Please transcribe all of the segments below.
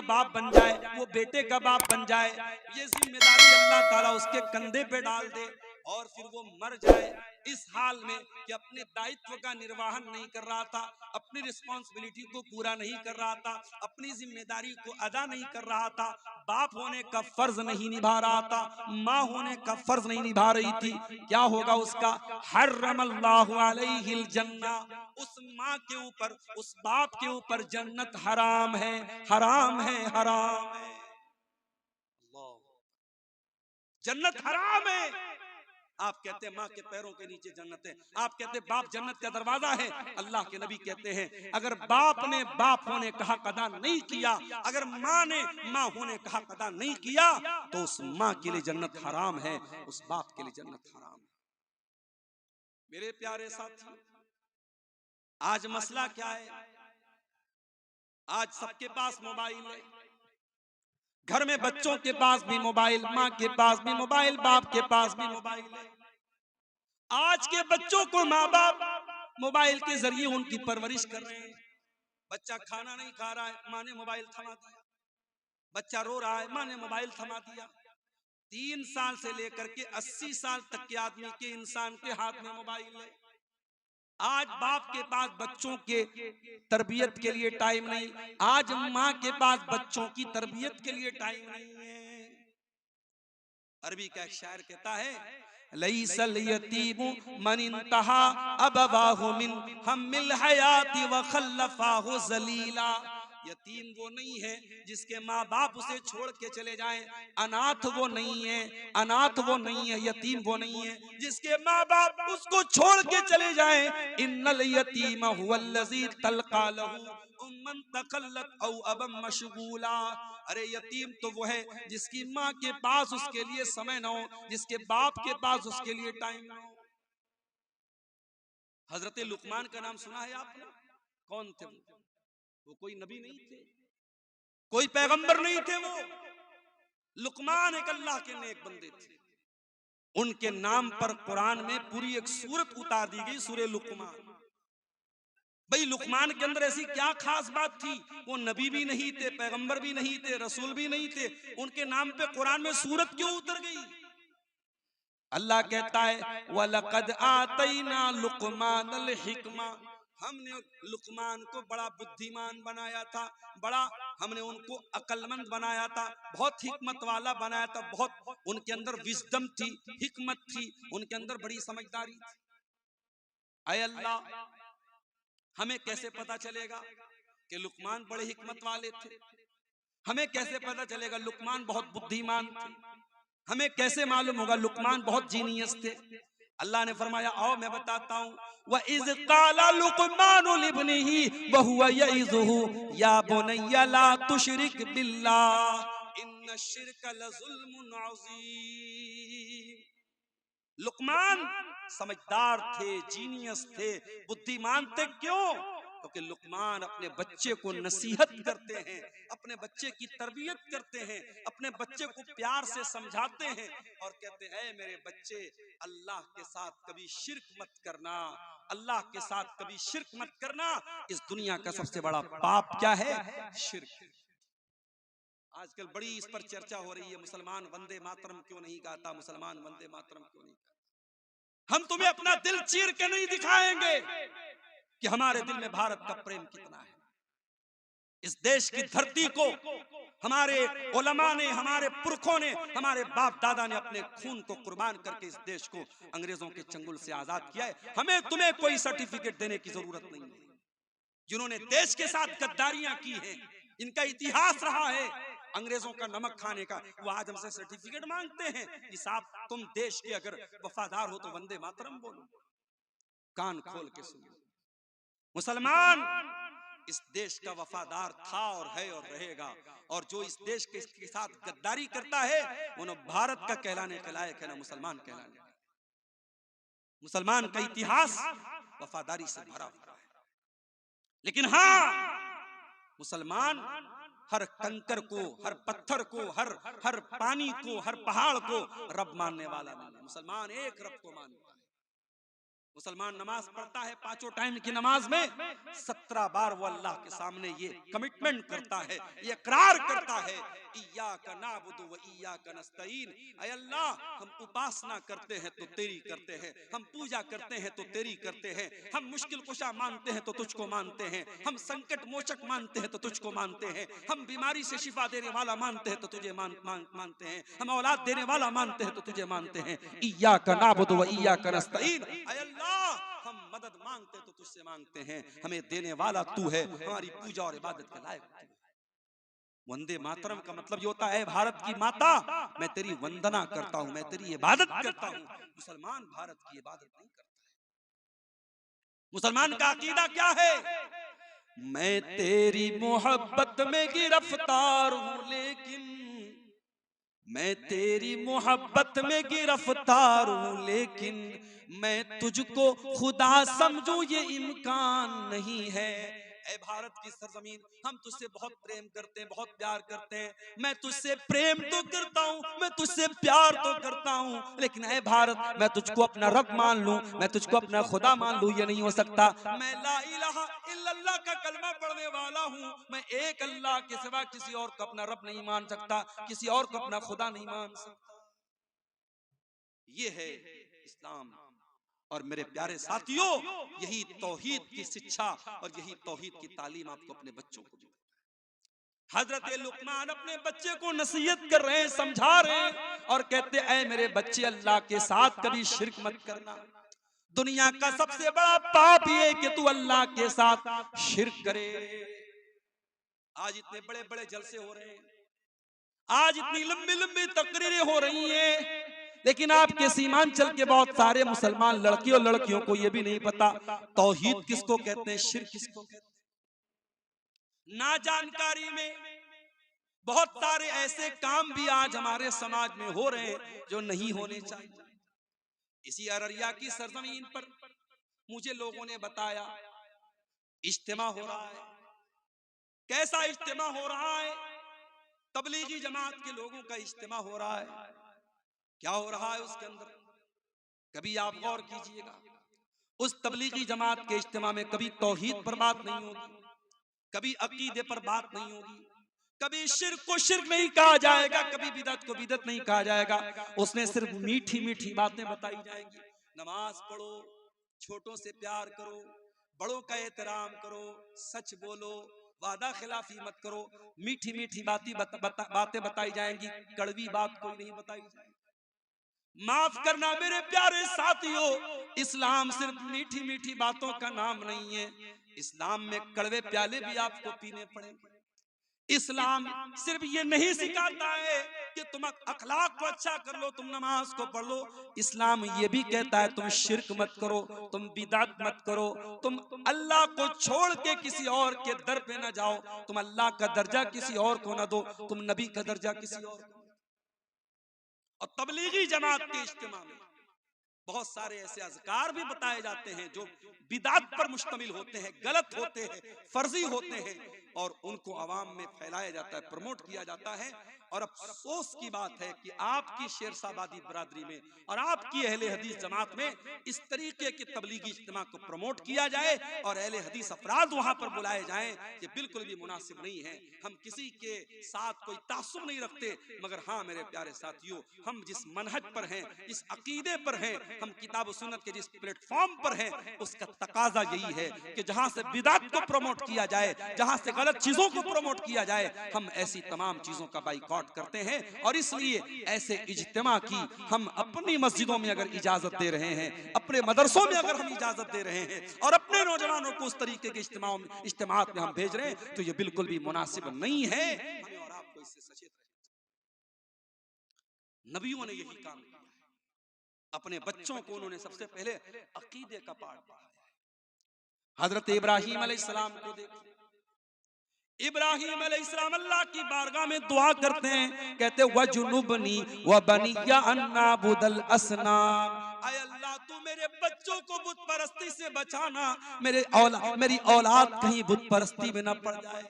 बाप बन जाए, वो बेटे का बाप बन जाए, ये जिम्मेदारी अल्लाह ताला उसके कंधे पे डाल दे और फिर वो मर जाए इस हाल में कि अपने दायित्व का निर्वहन नहीं कर रहा था, अपनी रिस्पॉन्सिबिलिटी को पूरा नहीं कर रहा था, अपनी जिम्मेदारी को अदा नहीं कर रहा था, बाप होने का फर्ज नहीं निभा रहा था, माँ होने का फर्ज नहीं निभा रही थी, क्या होगा उसका? हर्रमल्लाहु अलैहिल जन्ना, उस माँ के ऊपर, उस बाप के ऊपर जन्नत हराम है, हराम है, हराम है। जन्नत हराम है। आप कहते हैं माँ के पैरों के नीचे जन्नत है, आप कहते हैं बाप जन्नत का दरवाजा है। अल्लाह के नबी कहते हैं अगर बाप ने बाप होने का हक अदा नहीं किया, अगर माँ ने माँ होने का हक अदा नहीं किया, तो उस माँ के लिए जन्नत हराम है, उस बाप के लिए जन्नत हराम है। मेरे प्यारे साथियों, आज मसला क्या है? आज सबके पास मोबाइल है, घर में बच्चों के पास भी मोबाइल, माँ के पास भी मोबाइल, बाप के पास भी मोबाइल है। आज के बच्चों को माँ बाप मोबाइल के जरिए उनकी परवरिश कर रहे हैं। बच्चा खाना नहीं खा रहा है, माँ ने मोबाइल थमा दिया। बच्चा रो रहा है, माँ ने मोबाइल थमा दिया। 3 साल से लेकर के 80 साल तक के आदमी के, इंसान के हाथ में मोबाइल है। आज बाप के पास बच्चों के तरबियत के लिए टाइम नहीं, आज माँ के पास बच्चों की तरबियत के लिए टाइम नहीं है। अरबी का एक शायर कहता है, लईसल यतीमु मन इंतहा अबवाहु मिन हम्मिल हयाती व खल्लफाहु जलीला। यतीम वो नहीं है जिसके माँ बाप उसे छोड़ के चले जाएं, अनाथ वो नहीं है, अनाथ वो नहीं है, यतीम वो नहीं है जिसके माँ बाप उसको छोड़ के चले जाएं। इन्नल यतीम हुवल्लज़ी तलका लहू उम्मन तकल्लत औ अबम मशगूला। अरे यतीम तो वो है जिसकी माँ के पास उसके लिए समय ना हो, जिसके बाप के पास उसके लिए टाइम ना हो। हजरत लुकमान का नाम सुना है आपने? कौन थे वो कोई नबी नहीं थे, कोई पैगंबर नहीं थे। वो लुकमान एक अल्लाह के नेक बंदे थे। उनके नाम पर कुरान में पूरी एक सूरत उतार दी गई, सूरह लुकमान। भाई लुकमान के अंदर ऐसी क्या खास बात थी? वो नबी भी नहीं थे, पैगंबर भी नहीं थे, रसूल भी नहीं थे, उनके नाम पे कुरान में सूरत क्यों उतर गई? अल्लाह कहता है वलक़द आतैना लुक़मानल हिक्मा, हमने लुकमान को बड़ा बुद्धिमान बनाया था, बड़ा हमने उनको अक्लमंद बनाया था, बहुत हिकमत वाला बनाया था, बहुत उनके अंदर विजडम थी, हिकमत थी, उनके अंदर बड़ी समझदारी थी। ऐ अल्लाह, हमें कैसे पता चलेगा कि लुकमान बड़े हिकमत वाले थे? हमें कैसे पता चलेगा लुकमान बहुत बुद्धिमान थे? हमें कैसे मालूम होगा लुकमान बहुत जीनियस थे? अल्लाह ने फरमाया आओ मैं बताता हूँ, व इज़ क़ाला लुक़मानु लिब्निही व हुवा यइज़ुहु या बुनय्या ला तुशरिक बिल्लाह इन्न शिरक लज़ुल्मुन अज़ीम। लुकमान समझदार थे, जीनियस थे, बुद्धिमान थे। क्यों? क्योंकि लुकमान अपने बच्चे को नसीहत करते हैं, अपने बच्चे की तरबियत करते हैं, अपने बच्चे को प्यार से समझाते हैं और कहते हैं मेरे बच्चे, अल्लाह के साथ कभी शिर्क मत करना, अल्लाह के साथ कभी शिर्क मत करना। इस दुनिया का सबसे बड़ा पाप क्या है? शिर्क। आजकल बड़ी इस पर चर्चा हो रही है, मुसलमान वंदे मातरम क्यों नहीं गाता, मुसलमान वंदे मातरम क्यों नहीं गाता। हम तुम्हें अपना दिल चीर के नहीं दिखाएंगे कि हमारे दिल में भारत का प्रेम कितना है। इस देश की धरती को हमारे उलमा ने, हमारे पुरखों ने, हमारे बाप दादा ने अपने खून को कुर्बान करके इस देश को अंग्रेजों के चंगुल से आजाद किया है। हमें तुम्हें कोई सर्टिफिकेट देने की जरूरत नहीं है। जिन्होंने देश के साथ गद्दारियां की हैं, इनका इतिहास रहा है अंग्रेजों का नमक खाने का, वो आज हमसे सर्टिफिकेट मांगते हैं कि साहब तुम देश के अगर वफादार हो तो वंदे मातरम बोलो। कान खोल के सुनो, मुसलमान इस देश का वफादार था और है और रहेगा, और जो इस देश के साथ गद्दारी करता है वो न भारत का कहलाने के लायक है, ना मुसलमान कहलाने। मुसलमान का इतिहास वफादारी से भरा हुआ है। लेकिन हाँ, मुसलमान हर कंकर को, हर पत्थर को, हर पानी को, हर पहाड़ को रब मानने वाला नहीं है। मुसलमान एक रब को मानता है। मुसलमान नमाज पढ़ता है, पांचों टाइम की नमाज में 17 बार वो अल्लाह के सामने ये कमिटमेंट करता है, ये इकरार करता है, इय्याका नअबुदु व इय्याका नस्तईन, ऐ अल्लाह हम उपासना करते हैं तो तेरी करते हैं, हम पूजा करते हैं तो तेरी करते हैं, हम मुश्किल कुशा मानते हैं तो तुझको मानते हैं, हम संकट मोचक मानते हैं तो तुझको मानते हैं, हम बीमारी से शिफा देने वाला मानते हैं तो तुझे मानते हैं, हम औलाद देने वाला मानते हैं तो तुझे मानते हैं। इय्याका नअबुदु व इय्याका नस्तईन, ऐ अल्लाह हम मदद मांगते तो तुझसे मांगते हैं, हमें देने वाला तू है, हमारी पूजा और इबादत के लायक तू है। वंदे मातरम का मतलब ये होता है भारत की माता मैं तेरी वंदना करता हूं, मैं तेरी इबादत करता हूं। मुसलमान भारत की इबादत नहीं करता है। मुसलमान का अकीदा क्या है? मैं तेरी मोहब्बत में गिरफ्तार हूं, लेकिन मैं तेरी मोहब्बत में गिरफ्तार हूं, लेकिन मैं तुझको खुदा समझूं ये इम्कान नहीं है। ऐ भारत की सरजमीन, हम तुझसे बहुत प्रेम करते हैं, बहुत प्यार करते हैं, मैं तुझसे प्रेम तो करता हूं, मैं तुझसे प्यार तो करता हूं, लेकिन ऐ भारत मैं तुझको अपना रब मान लूं, मैं तुझको अपना खुदा मान लूं, ये नहीं हो सकता। मैं ला इलाहा इल्लल्लाह का कलमा पढ़ने वाला हूं, मैं एक अल्लाह के सिवा किसी और को अपना रब नहीं मान सकता, किसी और को अपना खुदा नहीं मान सकता। ये है इस्लाम। और मेरे प्यारे साथियों, यही तौहीद की शिक्षा और यही तौहीद की तालीम आपको अपने बच्चों को दी। हजरत लुकमान अपने बच्चे को नसीहत कर रहे हैं, समझा रहे हैं और कहते हैं, ऐ मेरे बच्चे अल्लाह के साथ कभी शिर्क मत करना। दुनिया का सबसे बड़ा पाप ये कि तू अल्लाह के साथ शिर्क करे। आज इतने बड़े बड़े जलसे हो रहे हैं, आज इतनी लंबी लंबी तकरीरें हो रही हैं, लेकिन आपके सीमांचल के बहुत सारे मुसलमान लड़के और लड़कियों को यह भी नहीं पता तौहीद किसको कहते हैं, शिर्क किसको कहते हैं। ना जानकारी में बहुत सारे ऐसे काम भी आज हमारे समाज में हो रहे हैं जो नहीं होने चाहिए। इसी अररिया की सरजमीन पर मुझे लोगों ने बताया इज्तिमा हो रहा है। कैसा इज्तिमा हो रहा है? तबलीगी जमात के लोगों का इज्तिमा हो रहा है। क्या हो रहा है उसके अंदर? कभी आप गौर कीजिएगा, उस तबलीगी जमात के इज्तिमा में कभी तौहीद पर बात नहीं होगी, कभी अकीदे पर बात नहीं होगी, कभी शिर्क को शिर्क नहीं कहा जाएगा, कभी बिदअत को बिदअत नहीं कहा जाएगा। उसमें सिर्फ मीठी मीठी बातें बताई जाएंगी। नमाज पढ़ो, छोटों से प्यार करो, बड़ों का एहतराम करो, सच बोलो, वादा खिलाफी मत करो। मीठी मीठी बातें बताई जाएंगी, कड़वी बात कोई नहीं बताई जाएगी। माफ करना मेरे प्यारे साथियों, इस्लाम सिर्फ मीठी मीठी बातों का नाम नहीं है। इस्लाम में कड़वे प्याले भी आपको पीने पड़ेंगे। इस्लाम सिर्फ ये नहीं सिखाता है कि तुम अखलाक को अच्छा कर लो, तुम नमाज को पढ़ लो। इस्लाम ये भी कहता है तुम शिर्क मत करो, तुम बिदअत मत करो, तुम अल्लाह को छोड़ के किसी और के दर पे न जाओ, तुम अल्लाह का दर्जा किसी और को न दो, तुम नबी का दर्जा किसी और को। और तबलीगी जमात के इज्तिमा में बहुत सारे ऐसे अज़कार भी बताए जाते हैं जो बिदअत पर मुश्तमिल होते हैं, गलत होते हैं, फर्जी होते हैं, और उनको अवाम में फैलाया जाता है, प्रमोट किया जाता है। और अफसोस की बात है कि आपकी शेरशाबादी बरादरी में और आपकी अहले हदीस जमात में इस तरीके के तबलीगी इज्तिमा को प्रमोट किया जाए और अहले हदीस अफराद वहां पर बुलाए जाएं, ये बिल्कुल भी मुनासिब नहीं है। हम किसी के साथ कोई तासुब नहीं रखते, मगर हाँ मेरे प्यारे साथियों, हम जिस मनहज पर हैं, इस अकीदे पर हैं, हम किताब सुन्नत के जिस प्लेटफॉर्म पर हैं, उसका तकाजा यही है कि जहां से बिदअत को प्रमोट किया जाए, जहां से गलत चीजों को प्रमोट किया जाए, हम ऐसी तमाम चीजों का बाइकआउट करते हैं। और इसलिए ऐसे इज्तिमा की हम अपनी मस्जिदों में अगर इजाजत दे रहे हैं, अपने मदरसों में अगर हम इजाजत दे रहे हैं और अपने नौजवानों को उस तरीके के इज्तिमात में हम भेज रहे हैं, तो ये बिल्कुल भी मुनासिब नहीं है। हमें और आपको इससे सचेत रहना चाहिए। नबियों ने यही काम किया है, अपने बच्चों को उन्होंने सबसे पहले अकीदे का पाठ पढ़ाया। हजरत इब्राहीम अलैहिस्सलाम को देखो, इब्राहीम अलैहिस्सलाम अल्लाह की बारगाह में दुआ करते हैं, कहते वजुनुबनी व बनिया अन्ना बुदल असनाम, आय अल्लाह तू मेरे बच्चों को बुत परस्ती से बचाना, मेरी औलाद कहीं बुत परस्ती में न पड़ जाए।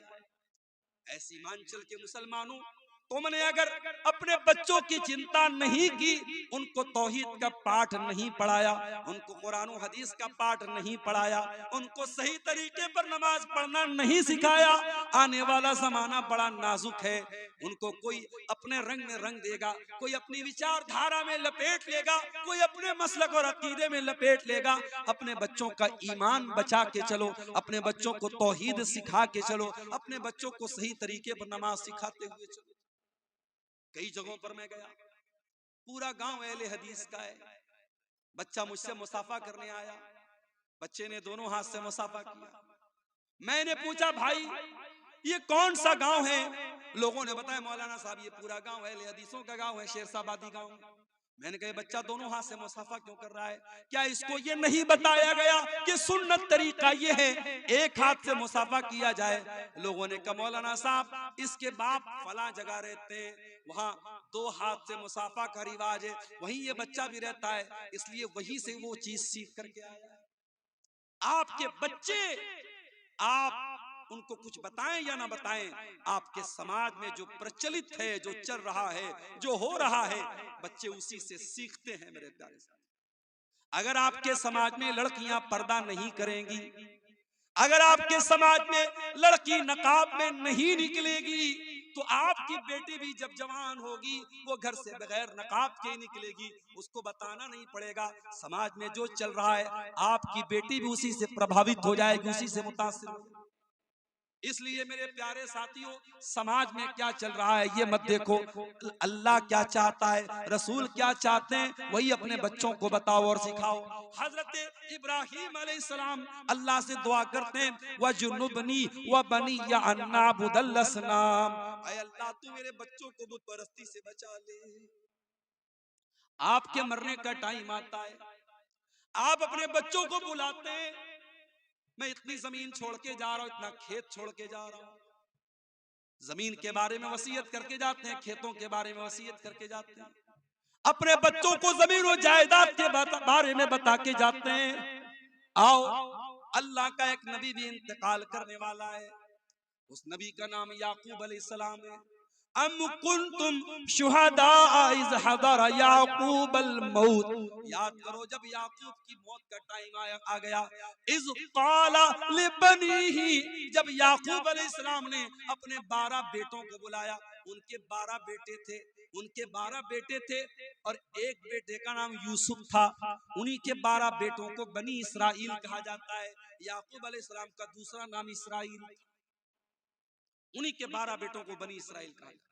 ऐसी मांचल के मुसलमानों, तुमने अगर अपने बच्चों की चिंता नहीं की, उनको तौहीद का पाठ नहीं पढ़ाया, उनको कुरान और हदीस का पाठ नहीं पढ़ाया, उनको सही तरीके पर नमाज पढ़ना नहीं सिखाया, आने वाला जमाना बड़ा नाजुक है। उनको कोई अपने रंग में रंग देगा, कोई अपनी विचारधारा में लपेट लेगा, कोई अपने मसलक और अकीदे में लपेट लेगा। अपने बच्चों का ईमान बचा के चलो, अपने बच्चों को तौहीद सिखा के चलो, अपने बच्चों को सही तरीके पर नमाज सिखाते हुए चलो। कई जगहों पर मैं गया, पूरा गांव अहले हदीस का है। बच्चा मुझसे मुसाफा करने आया, बच्चे ने दोनों हाथ से मुसाफा किया। मैंने पूछा, भाई ये कौन सा गांव है? लोगों ने बताया, मौलाना साहब ये पूरा गांव अहले हदीसों का गांव है, शेरशाबादी गांव। मैंने कहा, बच्चा दोनों हाथ से मुसाफा क्यों कर रहा है? क्या इसको ये नहीं बताया गया कि सुन्नत तरीका ये है एक हाथ से मुसाफा किया जाए? लोगों ने कहा, मौलाना साहब इसके बाप फला जगह रहते हैं, वहां दो हाथ से मुसाफा का रिवाज है, वहीं ये बच्चा भी रहता है, इसलिए वहीं से वो चीज सीख करके आया है। आपके बच्चे, आप उनको कुछ बताएं या ना बताएं, आपके समाज में जो प्रचलित है, जो चल रहा है, जो हो रहा है, बच्चे उसी से सीखते हैं। मेरे प्यारे साथी, अगर आपके समाज में लड़कियां पर्दा नहीं करेंगी, अगर आपके समाज में लड़की नकाब में नहीं निकलेगी, तो आपकी बेटी भी जब जवान होगी वो घर से बगैर नकाब के ही निकलेगी। उसको बताना नहीं पड़ेगा, समाज में जो चल रहा है आपकी बेटी भी उसी से प्रभावित हो जाएगी, उसी से मुतासिर हो जाएगी। इसलिए मेरे प्यारे साथियों, समाज में क्या चल रहा है ये मत देखो, अल्लाह क्या चाहता है, रसूल क्या चाहते हैं, वही अपने बच्चों को बताओ और सिखाओ। हजरत इब्राहीम अलैहिस्सलाम अल्लाह से दुआ करते हैं, वजुनुबनी व बनी या अन्नाबुदल असनाम, ऐ अल्लाह तू मेरे बच्चों को बुत परस्ती से बचा ले। आपके मरने का टाइम आता है, आप अपने बच्चों को बुलाते हैं, मैं इतनी जमीन छोड़ के जा रहा हूं, इतना खेत छोड़ के जा रहा हूं। जमीन के बारे में वसीयत करके जाते हैं, खेतों के बारे में वसीयत करके जाते हैं, अपने बच्चों को जमीन और जायदाद के बारे में बता के जाते हैं। आओ, अल्लाह का एक नबी भी इंतकाल करने वाला है, उस नबी का नाम याकूब अलैहिस्सलाम है। अम कुंतुम शुहदा इज़ हदर याकूब अल मौत, याद करो जब याकूब की मौत का टाइम आ गया। इज़ क़ाला लिबनीही, जब याकूब अलैहिस्सलाम ने अपने 12 बेटों को बुलाया, उनके 12 बेटे थे, उनके 12 बेटे थे और एक बेटे का नाम यूसुफ था। उन्हीं के 12 बेटों को बनी इसराइल कहा जाता है। याकूब अलैहिस्सलाम का दूसरा नाम इसराइल था। उन्हीं के 12 बेटों को बनी इसराइल कहा जाता है।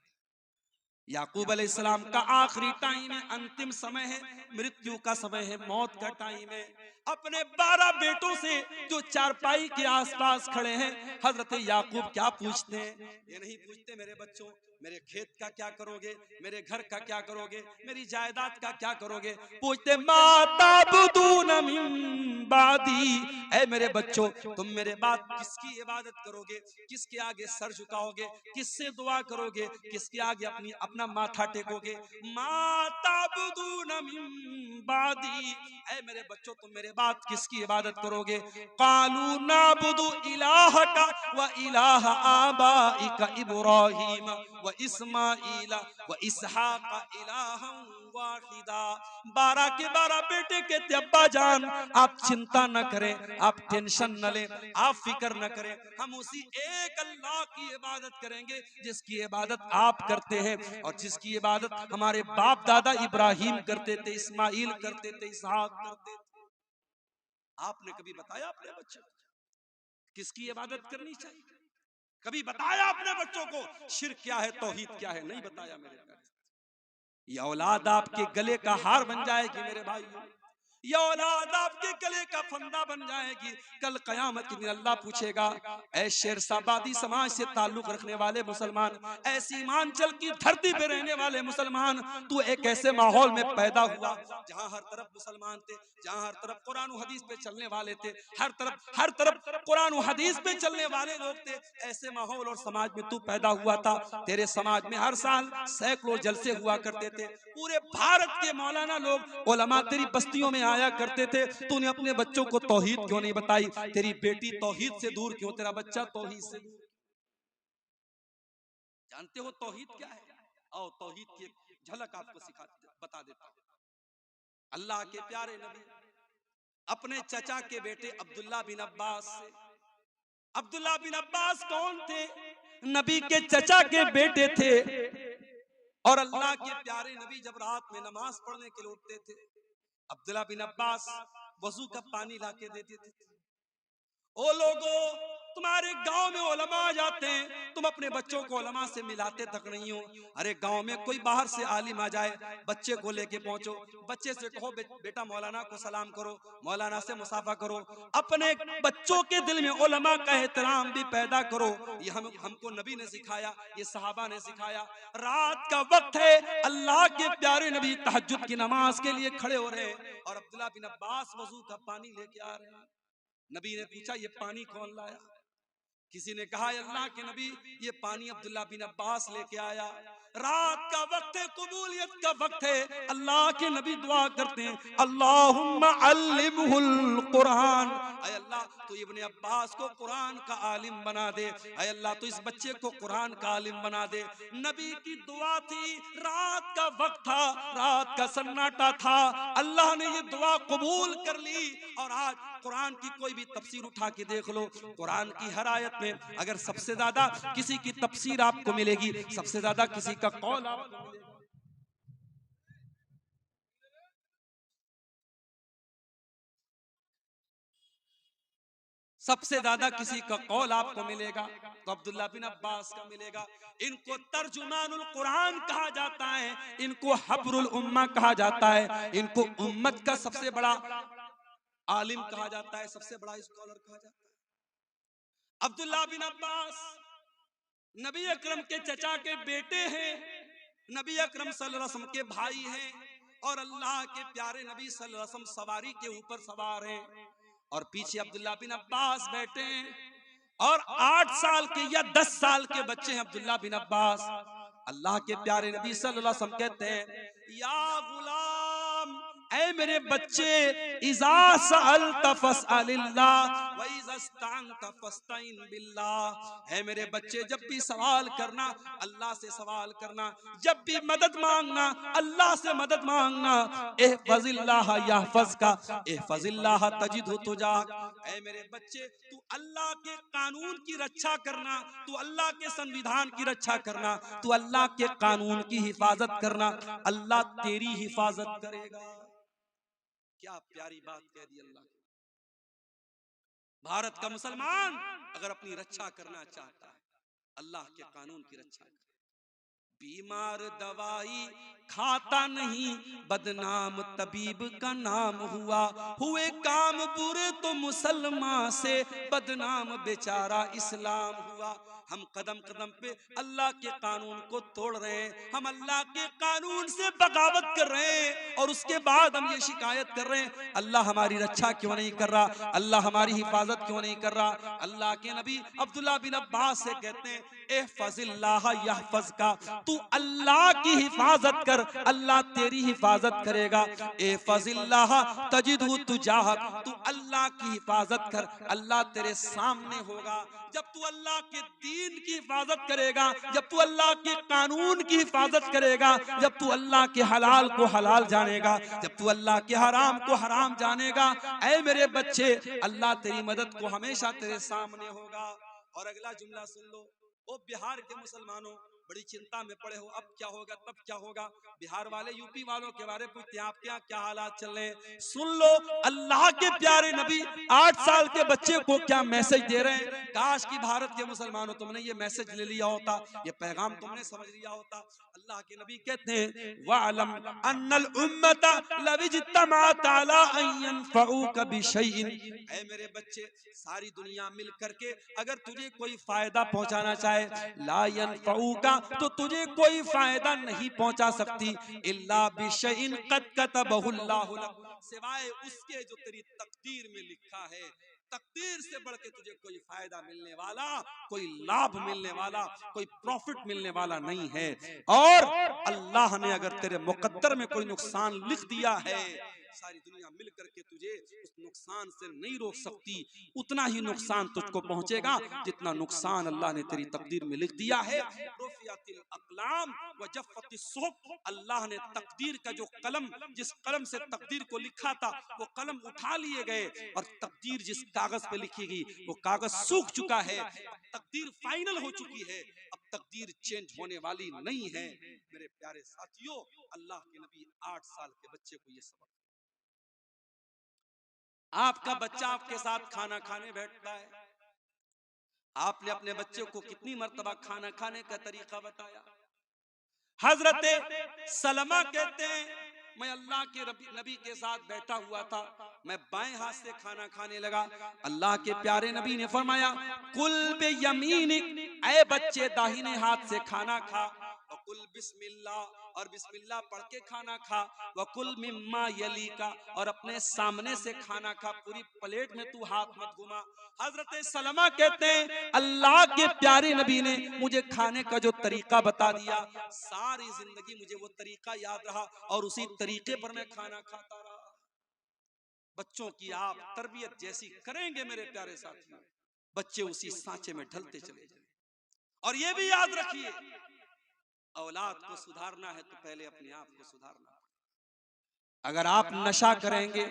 याकूब अलैहिस्सलाम का आखिरी टाइम है, अंतिम समय है, मृत्यु का समय है, मौत का टाइम है। अपने 12 बेटों से जो चारपाई के आसपास खड़े हैं, हजरत याकूब क्या पूछते हैं? ये नहीं पूछते मेरे बच्चों मेरे खेत का क्या करोगे, मेरे घर का क्या करोगे, मेरी जायदाद का क्या करोगे। पूछते माता बुदून मिन बादी, ऐ मेरे बच्चों तुम मेरे बाद किसकी इबादत करोगे, किसके आगे सर झुकाओगे, किससे दुआ करोगे, किसके आगे अपना माथा टेकोगे। माता बुदून मिन बादी, ऐ मेरे बच्चों तुम मेरे बाद किसकी इबादत करोगे। कालू नाबुदु इलाहका व इलाह आबाइका इब्राहीम व इस्माइल व इसहाक इलाहन वाहिदा। 12 के 12 बेटे कहते अब्बा जान आप चिंता न करें, आप टेंशन न लें, आप फिक्र न करें, हम उसी एक अल्लाह की इबादत करेंगे जिसकी इबादत आप करते हैं और जिसकी इबादत हमारे बाप दादा इब्राहिम करते थे, इस्माइल करते थे, इसहाक करते थे। आपने कभी बताया अपने बच्चों को किसकी इबादत करनी चाहिए? कभी बताया अपने बच्चों को शिर्क क्या है, तौहीद क्या है? नहीं बताया मेरे प्यारे। ये औलाद आपके गले का हार बन जाएगी मेरे भाइयों, ये औलाद आपके गले का फंदा बन जाएगी। कल कयामत के दिन अल्लाह पूछेगा, ऐ शेरशाबादी समाज से ताल्लुक रखने वाले मुसलमान, ऐ सीमांचल की धरती पे रहने वाले मुसलमान, तू एक ऐसे माहौल में पैदा हुआ जहां हर तरफ मुसलमान थे, जहां हर तरफ कुरान और हदीस पे चलने वाले थे, हर तरफ कुरान और हदीस पे चलने वाले लोग थे। ऐसे माहौल और समाज में तू पैदा हुआ था। तेरे समाज में हर साल सैकड़ों जलसे हुआ करते थे, पूरे भारत के मौलाना लोग उलमा तेरी बस्तियों में आया करते थे। तूने अपने बच्चों को तौहीद क्यों नहीं बताई? तेरी बेटी तौहीद से दूर क्यों, तेरा बच्चा तौहीद से दूर? जानते हो तौहीद क्या है? और तौहीद की एक झलक आपको बता देता हूं। अल्लाह के प्यारे नबी अपने चचा के बेटे अब्दुल्ला बिन अब्बास से, अब्दुल्ला बिन अब्बास कौन थे? नबी के चचा के बेटे थे। और अल्लाह के प्यारे नबी जब रात में नमाज पढ़ने के लिए उठते थे, अब्दुल्ला बिन अब्बास वजू का पानी लाके दे देते थे। ओ लोगो, तुम्हारे गांव में उलमा जाते हैं, तुम अपने बच्चों को उलमा से मिलाते तक नहीं हो। अरे गांव में कोई बाहर से आलिम आ जाए, बच्चे को लेके पहुंचो, बच्चे से कहो बेटा मौलाना को सलाम करो, मौलाना से मुसाफा करो। अपने बच्चों के दिल में उलमा का एहतराम भी पैदा करो। ये हमको नबी ने सिखाया, ये सहाबा ने सिखाया। रात का वक्त है, अल्लाह के प्यारे नबी तहज्जुद की नमाज के लिए खड़े हो रहे हैं और अब्दुल्ला बिन अब्बास वजू का पानी लेके आ रहे हैं। नबी ने पूछा ये पानी कौन लाया? किसी ने कहा अल्लाह के नबी ये पानी अब्दुल्ला बिन अब्बास लेके आया। रात का वक्त है, कबूलियत का वक्त है। अल्लाह के नबी दुआ करते हैं, अल्लाहुम्मा अल्लिमहुल कुरान। ऐ अल्लाह तू इब्ने अब्बास को कुरान का आलिम बना दे। ऐ अल्लाह तू इस बच्चे को कुरान का आलिम बना दे। नबी की दुआ थी, रात का वक्त था, रात का सन्नाटा था, अल्लाह ने ये दुआ कबूल कर ली। और आज कुरान की कोई भी तफसीर उठा के देख लो, कुरान की हर आयत में अगर सबसे ज्यादा किसी की तफसीर आपको मिलेगी, सबसे ज्यादा किसी का कौल आपको मिलेगा, सबसे ज्यादा किसी का कौल आपको मिलेगा तो अब्दुल्ला बिन अब्बास का मिलेगा। इनको तर्जुमानुल कुरान कहा जाता है, इनको हब्रुल उम्मा कहा जाता है, इनको उम्मत का सबसे बड़ा आलिम कहा जाता है, सबसे बड़ा स्कॉलर कहा जाता है। अब्दुल्ला बिन अब्बास नबी अकरम के चचा के बेटे हैं, नबी अकरम सल्लल्लाहु अलैहि वसल्लम के भाई हैं और अल्लाह के प्यारे नबी सल्लल्लाहु अलैहि वसल्लम सवारी के ऊपर सवार हैं और पीछे अब्दुल्ला बिन अब्बास बैठे हैं और 8 साल के या 10 साल के बच्चे हैं अब्दुल्ला बिन अब्बास। अल्लाह के प्यारे नबी सल्लल्लाहु अलैहि वसल्लम कहते हैं, या गुलाम, ऐ मेरे बच्चे, इज़ा सअल्त फस्अलिल्लाह व इज़ा इस्तअनत फस्तईन बिल्लाह। ऐ मेरे बच्चे, जब भी सवाल करना अल्लाह से सवाल करना, जब भी मदद मांगना अल्लाह से मदद मांगना। इहफज़िल्लाह यहफज़का इहफज़िल्लाह तजिदहु तुजाक। ऐ मेरे बच्चे, तू अल्लाह के कानून की रक्षा करना, तू अल्लाह के संविधान की रक्षा करना, तू अल्लाह के कानून की हिफाजत करना, अल्लाह तेरी हिफाजत करेगा। क्या प्यारी बात कह दी अल्लाह। भारत का मुसलमान अगर अपनी रक्षा करना चाहता है, अल्लाह के कानून की रक्षा करे। बीमार दवाई खाता नहीं, बदनाम तबीब का नाम हुआ, हुए काम बुरे तो मुसलमान से बदनाम बेचारा इस्लाम हुआ। हम कदम कदम पे अल्लाह के कानून को तोड़ रहे हैं, हम अल्लाह के कानून से बगावत कर रहे हैं और उसके बाद हम ये शिकायत कर रहे हैं अल्लाह हमारी रक्षा क्यों नहीं कर रहा, अल्लाह हमारी हिफाजत क्यों नहीं कर रहा। अल्लाह के नबी अब्दुल्ला बिन अब्बास से कहते हैं, इहफज़िल्लाह यहफज़का, तू अल्लाह की हिफाजत कर, अल्लाह तेरी हिफाजत करेगा। इहफज़िल्लाह तजिदहु तुजाहक, तू अल्लाह की हिफाजत कर, अल्लाह तेरे सामने होगा। जब तू अल्लाह के दीन की हिफाजत करेगा, जब तू अल्लाह के कानून की हिफाजत करेगा, जब तू अल्लाह के हलाल को हलाल जानेगा, जब तू अल्लाह के हराम को हराम जानेगा, ऐ मेरे बच्चे, अल्लाह तेरी मदद को हमेशा तेरे सामने होगा। और अगला जुमला सुन लो, ओ बिहार के मुसलमानों, बड़ी चिंता में पड़े हो, अब क्या होगा तब क्या होगा। बिहार वाले यूपी वालों के बारे में पूछते हैं आपके यहाँ क्या हालात चल रहे हैं। सुन लो, अल्लाह के प्यारे नबी 8 साल के बच्चे को क्या मैसेज दे रहे हैं। काश कि भारत के मुसलमानों तुमने ये मैसेज ले लिया होता, ये पैगाम तुमने समझ लिया होता। अल्लाह के नबी कहते हैं, वअलम अन्नल उम्मता लविज्तमाअत अला अन यनफऊका बिशैइन। ऐ मेरे बच्चे, सारी दुनिया मिल करके अगर तुझे कोई फायदा पहुंचाना चाहे, ला यनफऊका, तो तुझे कोई फायदा नहीं पहुंचा सकती, इल्ला बिशैइन क़द कतबहुल्लाहु लक, सिवाय उसके जो तेरी तकदीर में लिखा है। तकदीर से बढ़ के तुझे कोई फायदा मिलने वाला, कोई लाभ मिलने वाला, कोई प्रॉफिट मिलने वाला नहीं है। और अल्लाह ने अगर तेरे मुकद्दर में कोई नुकसान लिख दिया है, सारी दुनिया मिल करके तुझे उस नुकसान से नहीं रोक सकती। उतना ही नुकसान तुझको पहुंचेगा जितना नुकसान अल्लाह ने तेरी तकदीर में लिख दिया है। रुफियतिल अक़लाम व जफ़्फ़तिस सुहुफ़, अल्लाह ने तकदीर का जो कलम, जिस कलम से तकदीर को लिखा था वो कलम उठा लिए गए, और तकदीर जिस कागज पे लिखी गई वो कागज सूख चुका है। अब तकदीर फाइनल हो चुकी है, अब तकदीर चेंज होने वाली नहीं है। मेरे प्यारे साथियों, अल्लाह के नबी 8 साल के बच्चे को ये सबक, आपका बच्चा आपके साथ खाना खाने बैठता है, आपने अपने बच्चे को कितनी मर्तबा खाना खाने का तरीका बताया। हजरत सलमा कहते हैं, मैं अल्लाह के नबी के साथ बैठा हुआ था, मैं बाएं हाथ से खाना खाने लगा। अल्लाह के प्यारे नबी ने फरमाया, कुल बे यमीनिक, ऐ बच्चे दाहिने हाथ से खाना खा, वकुल बिस्मिल्लाह, और बिस्मिल्लाह पढ़ के खाना खा, वकुल मिम्मा यली का, और अपने सामने से खाना खा, पूरी प्लेट में तू हाथ मत घुमा। हजरत सलमा कहते हैं, अल्लाह के प्यारे नबी ने मुझे खाने का जो तरीका बता दिया, सारी जिंदगी मुझे वो तरीका याद रहा और उसी तरीके पर मैं खाना खाता रहा। बच्चों की आप तरबियत जैसी करेंगे मेरे प्यारे साथियों, बच्चे उसी सांचे में ढलते चले जाएंगे। और ये भी याद रखिए, औलाद को सुधारना है तो पहले अपने आप को सुधारना है। अगर आप नशा करेंगे,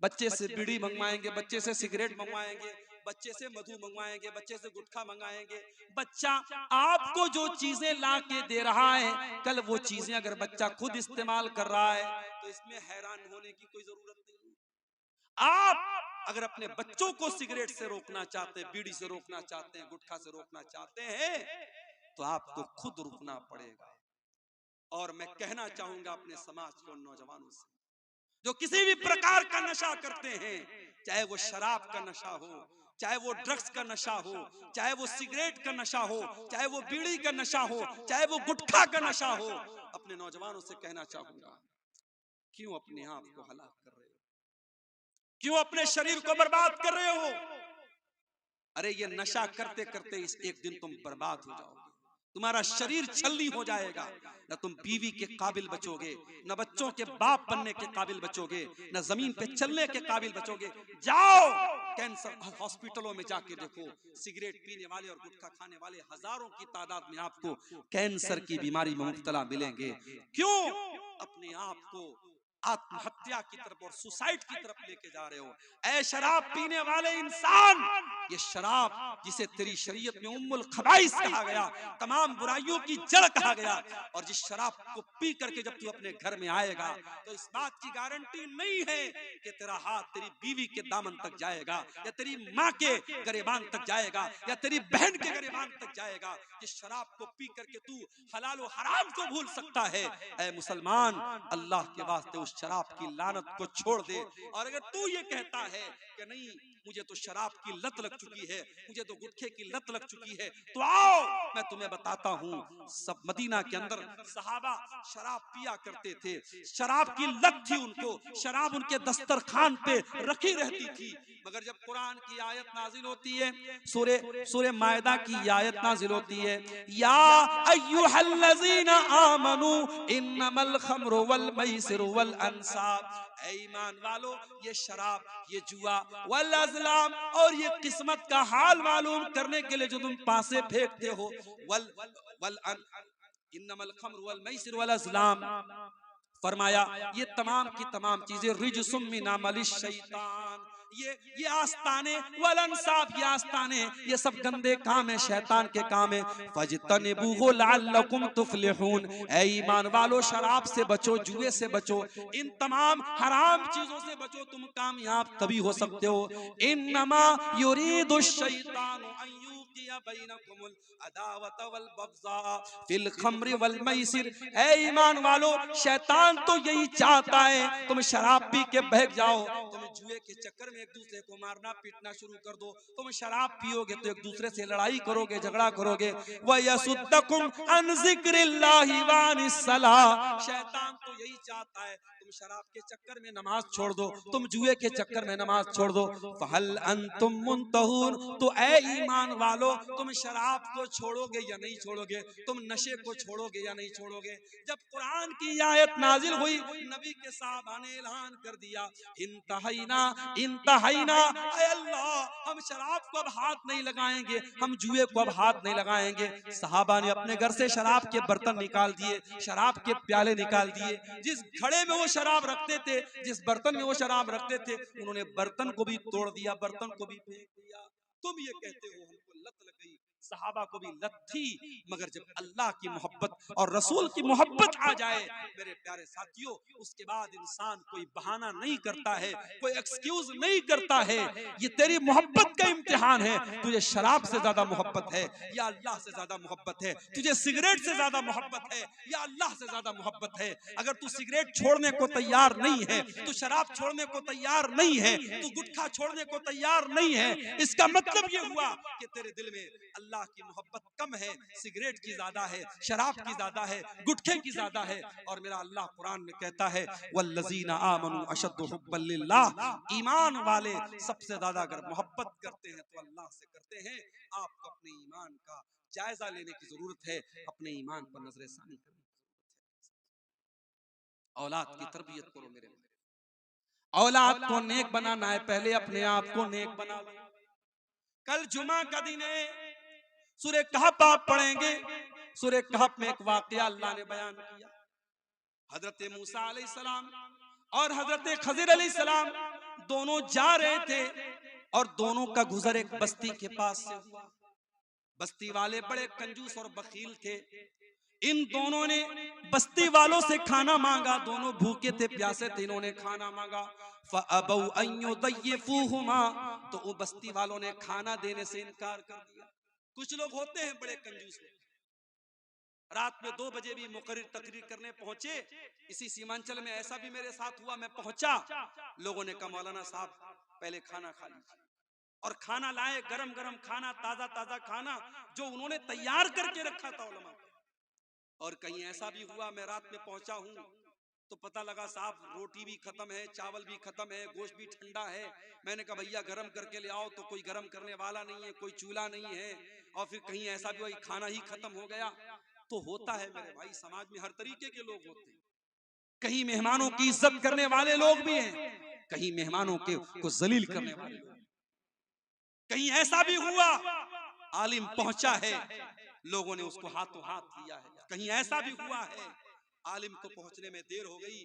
बच्चे से बीड़ी मंगवाएंगे, बच्चे से सिगरेट मंगवाएंगे, बच्चे से मधु मंगवाएंगे, बच्चे से गुटखा मंगाएंगे, बच्चा आपको जो चीजें ला के दे रहा है, कल वो चीजें अगर बच्चा खुद इस्तेमाल कर रहा है तो इसमें हैरान होने की कोई जरूरत नहीं। आप अगर अपने बच्चों को सिगरेट से रोकना चाहते हैं, बीड़ी से रोकना चाहते हैं, गुटखा से रोकना चाहते हैं, तो आपको खुद रुकना पड़ेगा। और मैं कहना चाहूंगा अपने समाज के नौजवानों से जो किसी भी प्रकार का नशा करते हैं, चाहे वो शराब का नशा हो, चाहे वो ड्रग्स का नशा हो, चाहे वो सिगरेट का नशा हो, चाहे वो बीड़ी का नशा हो, चाहे वो गुटखा का नशा हो, अपने नौजवानों से कहना चाहूंगा, क्यों अपने आप को हलाक कर रहे हो, क्यों अपने शरीर को बर्बाद कर रहे हो। अरे ये नशा करते करते इस एक दिन तुम बर्बाद हो जाओगे, तुम्हारा शरीर छलनी हो जाएगा, न तुम बीवी के काबिल बचोगे, न बच्चों के बाप बनने के काबिल बचोगे, न जमीन पे चलने के काबिल बचोगे। जाओ कैंसर हॉस्पिटलों में जाके देखो, सिगरेट पीने वाले और गुटखा खाने वाले हजारों की तादाद में आपको कैंसर की बीमारी में मुब्तला मिलेंगे। क्यों अपने आप को आत्महत्या की तरफ और सुसाइड की तरफ लेके जा रहे हो। ऐ शराब पीने वाले इंसान, ये शराब जिसे तेरी शरीयत में उम्मुल खबाइस कहा गया, तमाम बुराइयों की जड़ कहा गया, और जिस शराब को पी करके जब तू अपने घर में आएगा तो इस बात की गारंटी नहीं है कि तेरा हाथ तेरी बीवी के दामन तक जाएगा, या तेरी माँ के गरेबान तक जाएगा, या तेरी बहन के गरेबान तक जाएगा। जिस शराब को पी करके तू हलाल और हराम को भूल सकता है, ऐ मुसलमान, अल्लाह के वास्ते उस शराब की लानत को छोड़ दे। और अगर तू ये कहता है कि नहीं मुझे तो शराब की लत लग चुकी है, मुझे तो गुटखे की लत लग चुकी है, तो आओ मैं तुम्हें बताता हूँ, सब मदीना के अंदर सहाबा शराब पिया करते थे, शराब की लत थी उनको, शराब उनके दस्तरखान पे रखी रहती थी। मगर जब कुरान की आयत नाजिल होती है, सूरे मायदा की आयत नाजिल होती है, या अय्युहल्लज़ीना आमनू इन्नमल खम्रु वल मैसिरु वल अंसाब, ऐ ईमान वालो, ये शराब, ये जुआ, वल अज़लाम, और ये किस्मत का हाल मालूम करने के लिए जो तुम पासे फेंकते हो, इन्नमल खम्रु वल मैसिरु वल अज़लाम, फरमाया ये तमाम की तमाम चीजें रिजसुम मिन अमलिश शैतान, ये आस्ताने वल अंसाब, ये आस्ताने, ये सब गंदे काम है, शैतान के काम है। फजतनिबूहु लअल्लकुम तुफलिहून, ऐ ईमान वालो शराब से बचो, जुए से बचो, इन तमाम हराम चीजों से बचो, तुम कामयाब तभी हो सकते हो। इन्नमा युरीदु शैतानु अन युकिया बैनकुमुल अदावत वल बग़ज़ा फिल खम्रि वल मैसिर, ऐ ईमान वालो शैतान तो यही चाहता है तुम शराब पी के बहक जाओ, तुम जुए के चक्कर में एक दूसरे को मारना पीटना शुरू कर दो, तुम शराब पियोगे तो एक दूसरे से लड़ाई करोगे, झगड़ा करोगे। व यसुद्दकुम अन ज़िक्रिल्लाहि व अनिस सलाह, शैतान तो यही चाहता है तुम शराब के चक्कर में नमाज छोड़ दो, तुम जुए के चक्कर में नमाज छोड़ दो। फहल अंतुम मुंतहून, तो ऐ ईमान वालो वालों, तुम शराब को छोड़ोगे या नहीं छोड़ोगे, तुम नशे को छोड़ोगे या नहीं छोड़ोगे। जब कुरान की आयत नाजिल हुई, नबी के साहबा ने ऐलान कर दिया, इंतहाइना इंतहाइना, ऐ अल्लाह हम शराब को अब हाथ नहीं लगाएंगे, हम जुए को अब हाथ नहीं लगाएंगे। सहाबा ने अपने घर से शराब के बर्तन निकाल दिए, शराब के प्याले निकाल दिए। जिस घड़े में वो शराब रखते थे, जिस बर्तन में वो शराब रखते थे, उन्होंने बर्तन को भी तोड़ दिया, बर्तन को भी फेंक दिया। तुम ये कहते हो हमको लत लग गई, सहाबा को भी लत थी, मगर जब अल्लाह की मोहब्बत और रसूल की मोहब्बत आ जाए मेरे प्यारे साथियों, उसके बाद इंसान कोई बहाना नहीं करता है, कोई एक्सक्यूज नहीं करता है। ये तेरी मोहब्बत का इम्तिहान है, तुझे शराब से ज्यादा मोहब्बत है या अल्लाह से ज्यादा मोहब्बत है, तुझे सिगरेट से ज्यादा मोहब्बत है या अल्लाह से ज्यादा मोहब्बत है। अगर तू सिगरेट छोड़ने को तैयार नहीं है, तू शराब छोड़ने को तैयार नहीं है, तू गुटखा छोड़ने को तैयार नहीं है, इसका मतलब ये हुआ कि तेरे दिल में अल्लाह की मोहब्बत कम है, सिगरेट की ज्यादा है, शराब की ज्यादा है, गुटखे की ज्यादा है। और मेरा अल्लाह कुरान में कहता है, वल्लज़ीना आमनू अशद्दु हुब्बन लिल्लाह, ईमान वाले सबसे ज्यादा अगर मोहब्बत करते हैं तो अल्लाह से करते हैं। आपको अपने ईमान का जायजा लेने की जरूरत है, अपने ईमान पर नजरसानी करने की जरूरत है। औलाद की तरबियत करो मेरे भाई, औलाद को नेक बनाना है, पहले अपने आप को नेक बना लो। कल जुमा का दिन है, सूरह कहफ आप पढ़ेंगे। सूरह कहफ में एक वाकया अल्लाह ने बयान किया। हजरत मूसा अलैहिस्सलाम और हजरत खजिर अलैहिस्सलाम दोनों जा रहे थे और दोनों का गुजर एक बस्ती के पास से हुआ। बस्ती वाले बड़े कंजूस और बखील थे। इन दोनों ने बस्ती वालों से खाना मांगा, दोनों भूखे थे, प्यासे थे, इन्होंने खाना मांगा। फअबौ अन युदय्यिफूहुमा, तो वो बस्ती वालों ने खाना देने से इनकार कर दिया। कुछ लोग होते हैं बड़े कंजूस, रात में 2 बजे भी मुकर्रिर तकरीर करने पहुंचे। इसी सीमांचल में ऐसा भी मेरे साथ हुआ, मैं पहुंचा, लोगों ने कहा मौलाना साहब पहले खाना खा लीजिए, और खाना लाए, गरम गरम खाना, ताजा ताजा खाना जो उन्होंने तैयार करके रखा था उलमा। और कहीं ऐसा भी हुआ, मैं रात में पहुंचा हूं तो पता लगा साहब रोटी भी खत्म है, चावल भी खत्म है, गोश्त भी ठंडा है। मैंने कहा भैया गरम करके ले आओ, तो कोई गरम करने वाला नहीं है, कोई चूल्हा नहीं है। और फिर कहीं ऐसा भी हुआ खाना ही खत्म हो गया। तो होता है मेरे भाई, समाज में हर तरीके के लोग होते हैं। कहीं मेहमानों की इज्जत करने वाले लोग भी हैं, कहीं मेहमानों को जलील करने वाले लोग। कहीं ऐसा भी हुआ आलिम पहुंचा है, लोगों ने उसको हाथों हाथ लिया है। कहीं ऐसा भी हुआ है आलिम को पहुंचने में देर हो गई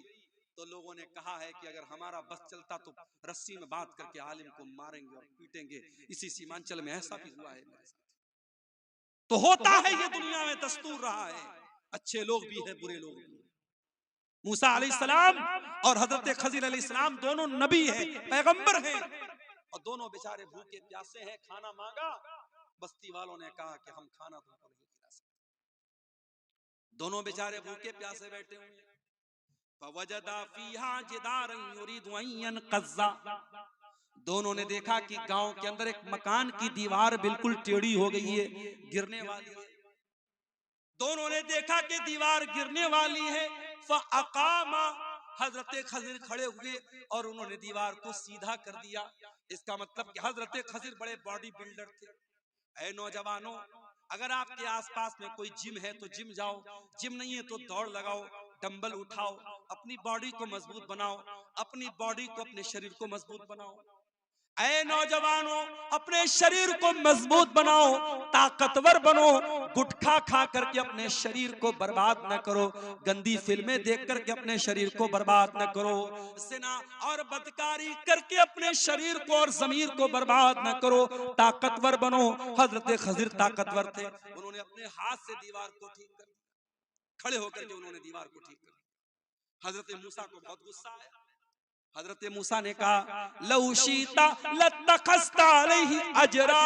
तो लोगों ने कहा है कि अगर हमारा बस चलता तो रस्सी में बांध करके आलिम को मारेंगे और पीटेंगे। इसी सीमांचल में ऐसा भी हुआ है मेरे साथ। तो होता है, ये दुनिया में दस्तूर रहा है, अच्छे लोग भी हैं, बुरे लोग भी हैं। मूसा अलैहिस्सलाम और हजरत खजिर अलैहिस्सलाम दोनों नबी हैं, पैगंबर हैं, और दोनों बेचारे भूखे प्यासे हैं। खाना मांगा, बस्ती वालों ने कहा कि हम खाना तुमको नहीं खिला सकते। दोनों बेचारे भूखे प्यासे बैठे हुए। फवजदा फीहा जिदारन युरीदु अन यनक़ज़्ज़ा, दोनों ने देखा कि गांव के अंदर एक मकान की दीवार बिल्कुल टेढ़ी हो गई है, गिरने वाली है। दोनों ने देखा कि दीवार गिरने वाली है। फ़अक़ामा, हजरत खजिर खड़े हुए और उन्होंने दीवार को सीधा कर दिया। इसका मतलब कि हजरत खजिर बड़े बॉडी बिल्डर थे। ऐ नौजवानों, अगर आपके आसपास में कोई जिम है तो जिम जाओ, जिम नहीं है तो दौड़ लगाओ, डंबल उठाओ, अपनी बॉडी को मजबूत बनाओ, अपनी बॉडी को, अपने शरीर को मजबूत बनाओ। ऐ नौजवानों, अपने शरीर को मजबूत बनाओ, ताकतवर बनो। गुटखा खा करके अपने शरीर को बर्बाद न करो, गंदी फिल्में देख करके अपने शरीर को बर्बाद न करो, ज़िना और बदकारी करके अपने शरीर को और ज़मीर को बर्बाद न करो, ताकतवर बनो। हजरत खजिर ताकतवर थे, उन्होंने अपने हाथ से दीवार को ठीक कर दिया, खड़े होकर के उन्होंने दीवार को ठीक कर दिया। हजरत मूसा को बहुत गुस्सा आया। हजरत मूसा ने कहा लौ शीता लत्तखज़्ता अलैहि अजरा,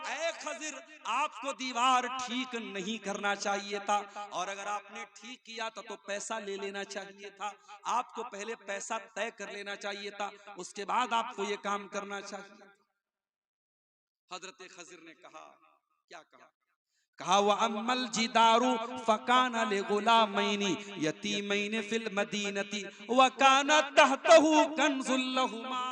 ऐ खजिर आपको दीवार ठीक नहीं करना चाहिए था, और अगर आपने ठीक किया था तो पैसा ले लेना चाहिए था। आपको पहले पैसा तय कर लेना चाहिए था, उसके बाद आपको ये काम करना चाहिए। हजरत खजिर ने कहा, क्या कहा? कहा व अम्मल जिदारु फकाना लिगुलामैनि यतीमैनि फिल मदीनति व काना तहतहु कंजुल लहुमा,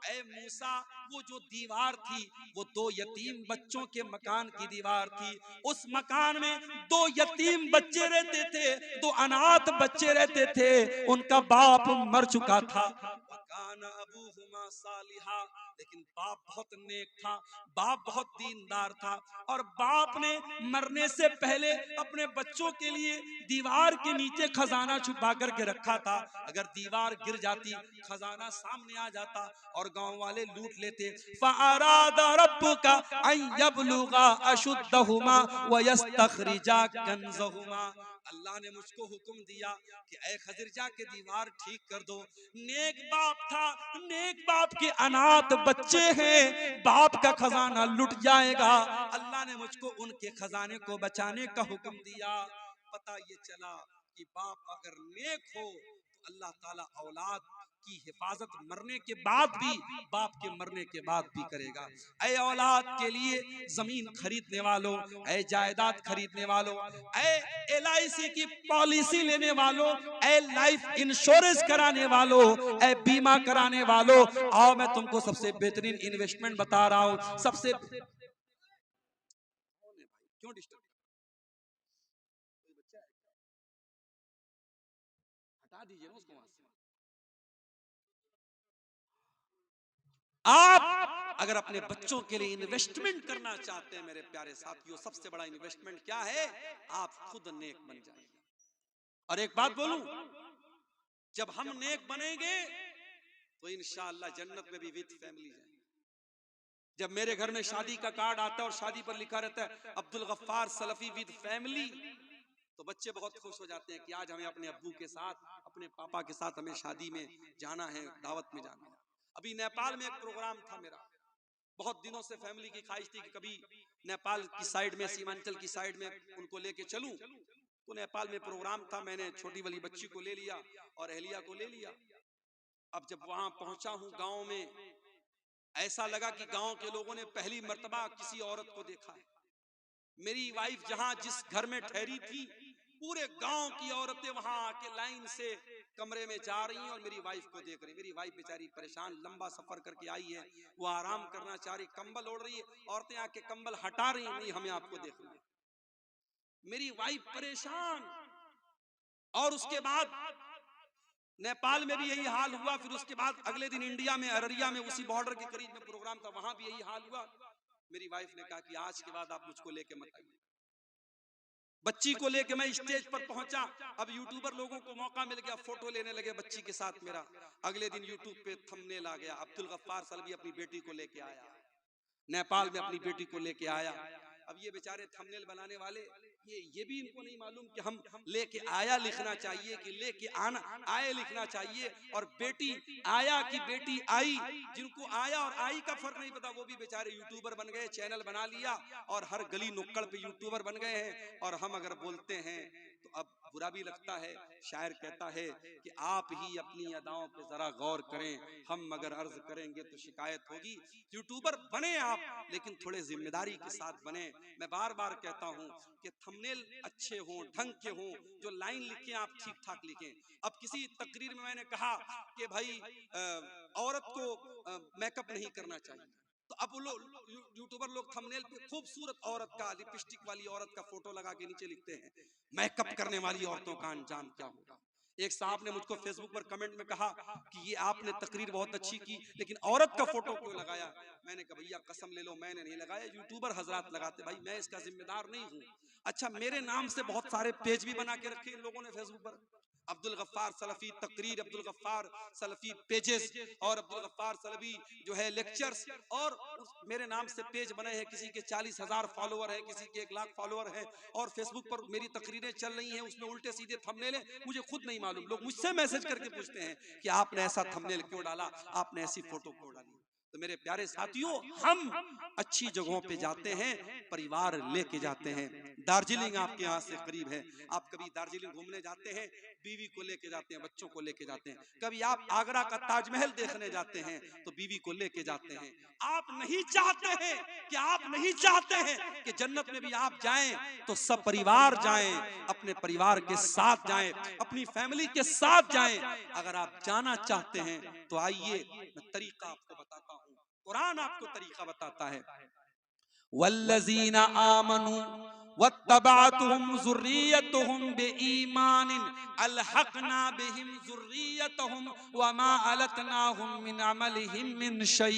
ऐ मूसा, वो जो दीवार थी वो 2 यतीम बच्चों के मकान की दीवार थी। उस मकान में 2 यतीम बच्चे रहते थे, 2 अनाथ बच्चे रहते थे। उनका बाप मर चुका था। वकाना अबूहुमा सालिहा, लेकिन बाप बहुत नेक था, बाप बहुत दीनदार था। और बाप ने मरने से पहले अपने बच्चों के लिए दीवार के नीचे खजाना छुपा करके रखा था। अगर दीवार गिर जाती, खजाना सामने आ जाता और गांव वाले लूट लेते। फ़अरादा रब्बुका अन यबलुगा अशुद्धहुमा व यस्तखरिजा कंज़हुमा, अल्लाह ने मुझको हुक्म दिया कि ऐ खज़िर जाके दीवार ठीक कर दो। नेक बाप था, नेक बाप के अनाथ बच्चे हैं, बाप का खजाना लुट जाएगा। अल्लाह ने मुझको उनके खजाने को बचाने का हुक्म दिया। पता ये चला कि बाप अगर नेक हो तो अल्लाह ताला औलाद की हिफाजत मरने के बाद भी, बाप के मरने के बाद भी करेगा। ऐ औलाद के लिए जमीन खरीदने वालों, ऐ जायदाद खरीदने वालों, ऐ LIC की पॉलिसी लेने वालों, ऐ लाइफ इंश्योरेंस कराने वालों, ऐ बीमा कराने वालों, आओ मैं तुमको सबसे बेहतरीन इन्वेस्टमेंट बता रहा हूं। सबसे क्यों डिस्टर्ब, हटा दीजिए ना उसको वहां से। आप अगर अपने बच्चों के लिए इन्वेस्टमेंट करना चाहते हैं मेरे प्यारे साथियों, सबसे बड़ा इन्वेस्टमेंट क्या है? आप खुद नेक बन जाइए। और एक बात बोलूं, जब हम नेक बनेंगे तो इंशाअल्लाह जन्नत में भी विद फैमिली जाएंगे। जब मेरे घर में शादी का कार्ड आता है और शादी पर लिखा रहता है अब्दुल गफ्फार सलफी विद फैमिली, तो बच्चे बहुत खुश हो जाते हैं कि आज हमें अपने अब्बू के साथ, अपने पापा के साथ हमें शादी में जाना है, दावत में जाना है। अभी नेपाल में एक प्रोग्राम था मेरा, बहुत दिनों से फैमिली की ख्वाहिश थी कि कभी नेपाल की साइड में, सीमांचल की साइड में उनको लेके चलूं। तो नेपाल में प्रोग्राम था, मैंने छोटी वाली बच्ची को ले लिया और अहलिया को ले लिया। अब जब वहां पहुंचा हूं गांव में, ऐसा लगा कि गांव के लोगों ने पहली मर्तबा किसी औरत को देखा है। मेरी वाइफ जहां जिस घर में ठहरी थी, पूरे गांव की औरतें वहां आके लाइन से कमरे में जा रही हैं और मेरी वाइफ को देख रही। मेरी वाइफ बेचारी परेशान, लंबा सफर करके आई है, वो आराम करना चाह रही, कंबल ओढ़ रही है, औरतें आके कंबल हटा रही, नहीं हमें आपको देखना है। मेरी वाइफ परेशान। और उसके बाद नेपाल में भी यही हाल हुआ। फिर उसके बाद अगले दिन इंडिया में, अररिया में, उसी बॉर्डर के करीब में प्रोग्राम था, वहां भी यही हाल हुआ। मेरी वाइफ ने कहा कि आज के बाद आप मुझको लेके मत आइए। बच्ची को लेके मैं स्टेज पर पहुंचा। अब यूट्यूबर लोगों को मौका मिल गया, फोटो लेने लगे बच्ची के साथ मेरा। अगले दिन यूट्यूब पे थंबनेल आ गया, अब्दुल गफ्फार सलफी अपनी बेटी को लेके आया, नेपाल में अपनी बेटी को लेके आया। अब ये बेचारे थंबनेल बनाने वाले, ये भी इनको नहीं मालूम कि हम लेके आया लिखना चाहिए कि लेके आना आए लिखना चाहिए। और बेटी आया कि बेटी आई, जिनको आया और आई का फर्क नहीं पता, वो भी बेचारे यूट्यूबर बन गए, चैनल बना लिया और हर गली नुक्कड़ पे यूट्यूबर बन गए हैं। और हम अगर बोलते हैं तो अब बुरा भी लगता है। शायर कहता है कि आप ही अपनी अदाओं पे जरा गौर करें, हम मगर अर्ज करेंगे तो शिकायत होगी। यूट्यूबर बने आप, लेकिन थोड़े जिम्मेदारी के साथ बने। मैं बार बार कहता हूं कि थंबनेल अच्छे हों, ढंग के हों, जो लाइन लिखें आप ठीक ठाक लिखें। अब किसी तकरीर में मैंने कहा कि भाई औरत को मेकअप नहीं करना चाहिए, तो अब यूट्यूबर लोग थंबनेल पे खूबसूरत औरत का, लिपस्टिक वाली औरत का फोटो लगा के नीचे लिखते हैं, मेकअप करने वाली औरतों का अंजाम क्या होगा। एक साहब ने मुझको फेसबुक पर कमेंट में कहा कि ये आपने तकरीर बहुत अच्छी की, लेकिन औरत का फोटो क्यों लगाया। मैंने कहा भैया कसम ले लो, मैंने नहीं लगाया, यूट्यूबर हजरात लगाते, भाई मैं इसका जिम्मेदार नहीं हूं। अच्छा, मेरे नाम से बहुत सारे पेज भी बना के रखे इन लोगों ने फेसबुक पर, अब्दुल गफ्फार सलफी तकरीर, अब्दुल गफ्फार सलफी पेजेस और अब्दुल गफ्फार सलफी जो है लेक्चर्स, और मेरे नाम से पेज बने हैं। किसी के 40,000 फॉलोअर हैं, किसी के 1 लाख फॉलोअर हैं, और फेसबुक पर मेरी तकरीरें चल रही हैं, उसमें उल्टे सीधे थंबनेल हैं, मुझे खुद नहीं मालूम। लोग मुझसे मैसेज करके पूछते हैं कि आपने ऐसा थंबनेल क्यों डाला, आपने ऐसी फोटो क्यों डाली। तो मेरे प्यारे साथियों, हम अच्छी जगहों पे जाते हैं, परिवार लेके जाते हैं, दार्जिलिंग आपके यहाँ से करीब है, आप कभी दार्जिलिंग घूमने जाते हैं, बीवी को लेके जाते हैं, बच्चों को लेके जाते हैं। कभी आप आगरा का ताजमहल देखने जाते हैं तो बीवी को लेके जाते हैं। आप नहीं चाहते हैं कि जन्नत में भी आप जाएं तो सब परिवार जाएं, अपने परिवार के साथ जाएं, अपनी फैमिली के साथ जाएं। अगर आप जाना चाहते हैं तो आइए, मैं तरीका आपको बताता हूँ, कुरान आपको तरीका बताता है। वल्लज़ीना आमनू वत्तबअतहुम ज़ुर्रिय्यतुहुम बिईमानिन अलहक़ना बिहिम ज़ुर्रिय्यतहुम वमा अलतनाहुम मिन अमलिहिम मिन शै।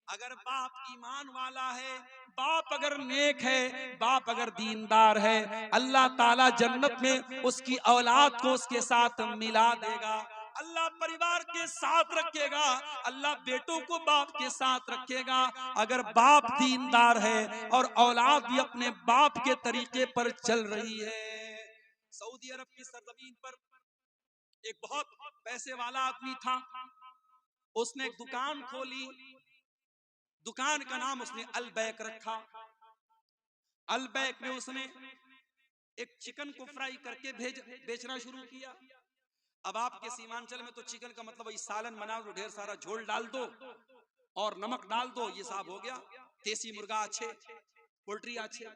अगर बाप ईमान वाला है, बाप अगर नेक है, बाप अगर दीनदार है, अल्लाह ताला जन्नत में उसकी औलाद को उसके साथ मिला देगा। अल्लाह परिवार के साथ रखेगा, अल्लाह बेटों को बाप के साथ रखेगा। अगर बाप दीनदार है और औलाद भी अपने बाप के तरीके पर चल रही है। सऊदी अरब की सरजमीन पर एक बहुत पैसे वाला आदमी था, उसने एक दुकान खोली। दुकान का नाम उसने अलबैक रखा। अलबैक में उसने एक चिकन को फ्राई करके बेचना शुरू किया। अब आपके सीमांचल में तो चिकन का मतलब वही सालन बना दो, ढेर सारा झोल डाल दो और नमक डाल दो, ये साहब हो गया। देसी मुर्गा अच्छे, पोल्ट्री अच्छे।